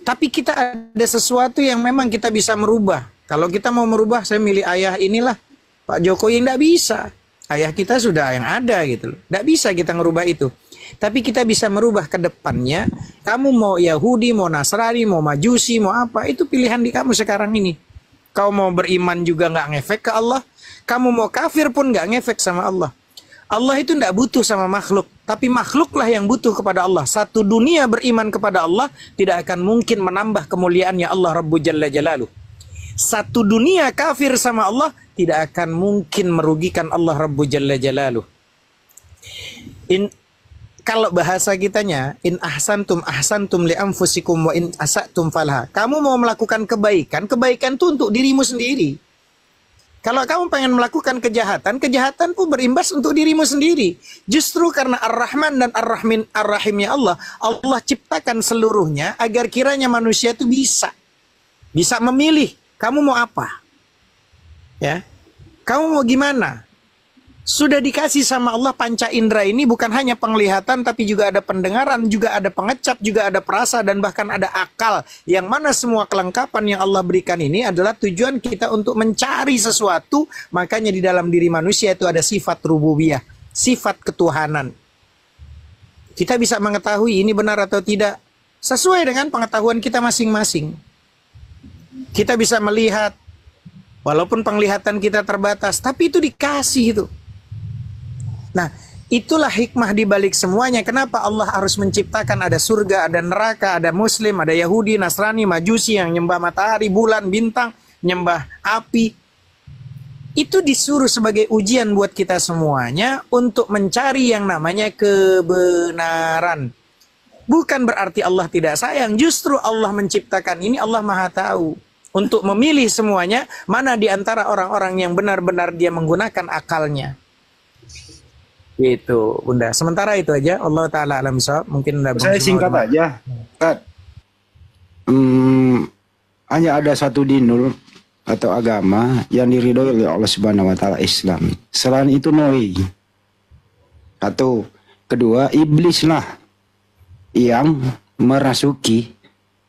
Tapi kita ada sesuatu yang memang kita bisa merubah. Kalau kita mau merubah, saya milih ayah inilah Pak Jokowi, nggak bisa. Ayah kita sudah yang ada gitu. Nggak bisa kita ngerubah itu. Tapi kita bisa merubah ke depannya. Kamu mau Yahudi, mau Nasrani, mau Majusi, mau apa, itu pilihan di kamu sekarang ini. Kau mau beriman juga nggak ngefek ke Allah. Kamu mau kafir pun nggak ngefek sama Allah. Allah itu nggak butuh sama makhluk. Tapi makhluklah yang butuh kepada Allah. Satu dunia beriman kepada Allah tidak akan mungkin menambah kemuliaannya Allah Rabbul Jalla Jalaluh. Satu dunia kafir sama Allah tidak akan mungkin merugikan Allah Rabbu Jalla Jalaluh. Kalau bahasa kitanya, in ahsantum li anfusikum wa in asatum falha. Kamu mau melakukan kebaikan, kebaikan itu untuk dirimu sendiri. Kalau kamu pengen melakukan kejahatan, kejahatan pun berimbas untuk dirimu sendiri. Justru karena Ar-Rahman dan Ar-Rahimnya Allah, Allah ciptakan seluruhnya agar kiranya manusia itu bisa memilih. Kamu mau apa? Ya, kamu mau gimana? Sudah dikasih sama Allah panca indera ini bukan hanya penglihatan, tapi juga ada pendengaran, juga ada pengecap, juga ada perasa, dan bahkan ada akal. Yang mana semua kelengkapan yang Allah berikan ini adalah tujuan kita untuk mencari sesuatu. Makanya di dalam diri manusia itu ada sifat rububiyah, sifat ketuhanan. Kita bisa mengetahui ini benar atau tidak sesuai dengan pengetahuan kita masing-masing. Kita bisa melihat, walaupun penglihatan kita terbatas, tapi itu dikasih itu. Nah, itulah hikmah di balik semuanya. Kenapa Allah harus menciptakan ada surga, ada neraka, ada muslim, ada Yahudi, Nasrani, Majusi yang nyembah matahari, bulan, bintang, nyembah api. Itu disuruh sebagai ujian buat kita semuanya untuk mencari yang namanya kebenaran. Bukan berarti Allah tidak sayang, justru Allah menciptakan ini, Allah Maha Tahu. Untuk memilih semuanya, mana di antara orang-orang yang benar-benar dia menggunakan akalnya. Gitu, Bunda. Sementara itu aja. Allah Ta'ala alam bisawab. Mungkin saya singkat aja. Hanya ada satu dinul atau agama yang diridhoi oleh Allah Subhanahu wa taala, Islam. Selain itu noi. Satu, kedua, iblislah yang merasuki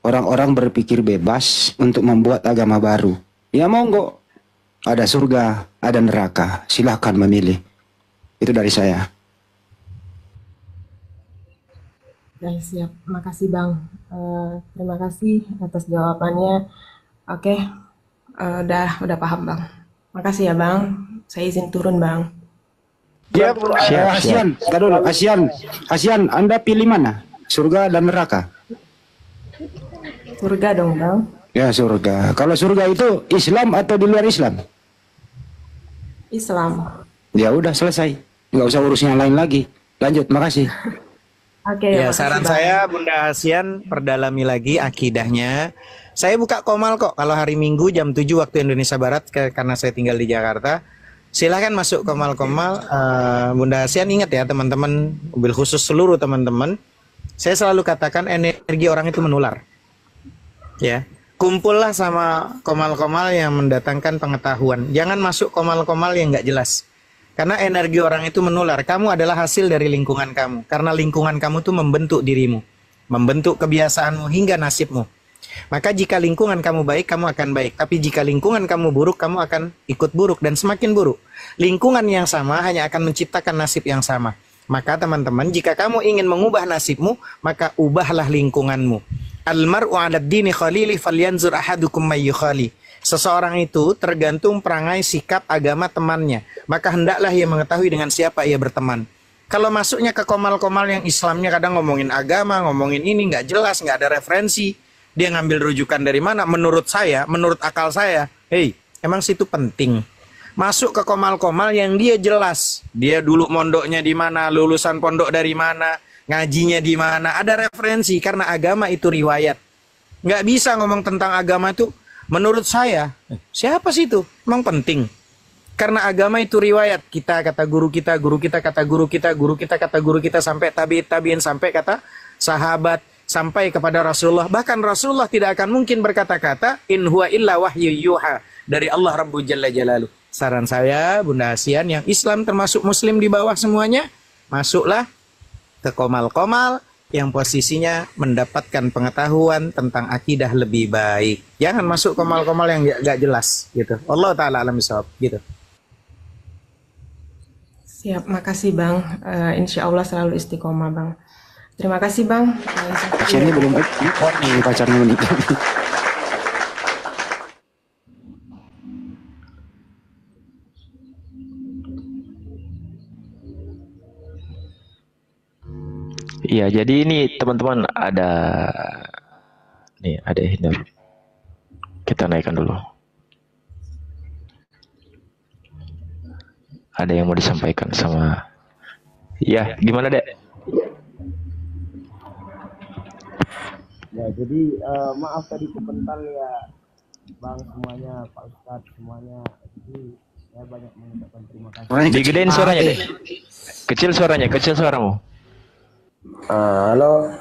orang-orang berpikir bebas untuk membuat agama baru. Ya monggo. Ada surga, ada neraka. Silahkan memilih. Itu dari saya. Siap. Makasih Bang. Terima kasih atas jawabannya. Oke. Udah paham Bang. Makasih ya Bang. Saya izin turun Bang. Siap. Asian, Anda pilih mana? Surga dan neraka? Surga dong Bang. Ya surga. Kalau surga itu Islam atau di luar Islam? Islam. Ya udah selesai. Nggak usah urus yang lain lagi. Lanjut, makasih. Oke. Ya, saran saya Bunda Asian perdalami lagi akidahnya. Saya buka komal kok kalau hari Minggu jam 7 waktu Indonesia Barat karena saya tinggal di Jakarta. Silahkan masuk komal-komal. Bunda Asian ingat ya teman-teman, mobil khusus seluruh teman-teman. Saya selalu katakan energi orang itu menular. Ya, kumpullah sama komal-komal yang mendatangkan pengetahuan. Jangan masuk komal-komal yang nggak jelas. Karena energi orang itu menular. Kamu adalah hasil dari lingkungan kamu. Karena lingkungan kamu tuh membentuk dirimu. Membentuk kebiasaanmu hingga nasibmu. Maka jika lingkungan kamu baik, kamu akan baik. Tapi jika lingkungan kamu buruk, kamu akan ikut buruk dan semakin buruk. Lingkungan yang sama hanya akan menciptakan nasib yang sama. Maka teman-teman, jika kamu ingin mengubah nasibmu, maka ubahlah lingkunganmu. Al-mar'u 'alad dini khalili falyanzur ahadukum may yukhali. Seseorang itu tergantung perangai, sikap, agama temannya. Maka hendaklah ia mengetahui dengan siapa ia berteman. Kalau masuknya ke komal-komal yang Islamnya kadang ngomongin agama, ngomongin ini, nggak jelas, nggak ada referensi. Dia ngambil rujukan dari mana? Menurut saya, menurut akal saya. Hei, emang situ penting. Masuk ke komal-komal yang dia jelas. Dia dulu mondoknya di mana, lulusan pondok dari mana, ngajinya di mana. Ada referensi, karena agama itu riwayat. Nggak bisa ngomong tentang agama itu. Menurut saya, siapa sih itu? Emang penting. Karena agama itu riwayat. Kita kata guru kita, guru kita kata guru kita, guru kita kata guru kita, sampai tabi'in, sampai kata sahabat, sampai kepada Rasulullah. Bahkan Rasulullah tidak akan mungkin berkata-kata, in huwa illa wahyu yuha, dari Allah Rabbu Jalla Jalaluh. Saran saya, Bunda Asian, yang Islam termasuk Muslim di bawah semuanya, masuklah ke komal-komal yang posisinya mendapatkan pengetahuan tentang akidah lebih baik. Jangan masuk komal-komal yang gak jelas gitu. Allah Ta'ala alam bisawab gitu. Siap, makasih Bang. Insya Allah selalu istiqomah Bang. Terima kasih Bang. Pacarnya belum nih, pacarnya menikah. Iya, jadi ini teman-teman ada Hinor. Kita naikkan dulu. ada yang mau disampaikan sama ya gimana Dek? Ya jadi maaf tadi kebentar ya Bang semuanya, Pak Ustadz semuanya. Jadi saya banyak mengucapkan terima kasih. Digedein suaranya Dek. Kecil suaranya, kecil suaramu. Halo.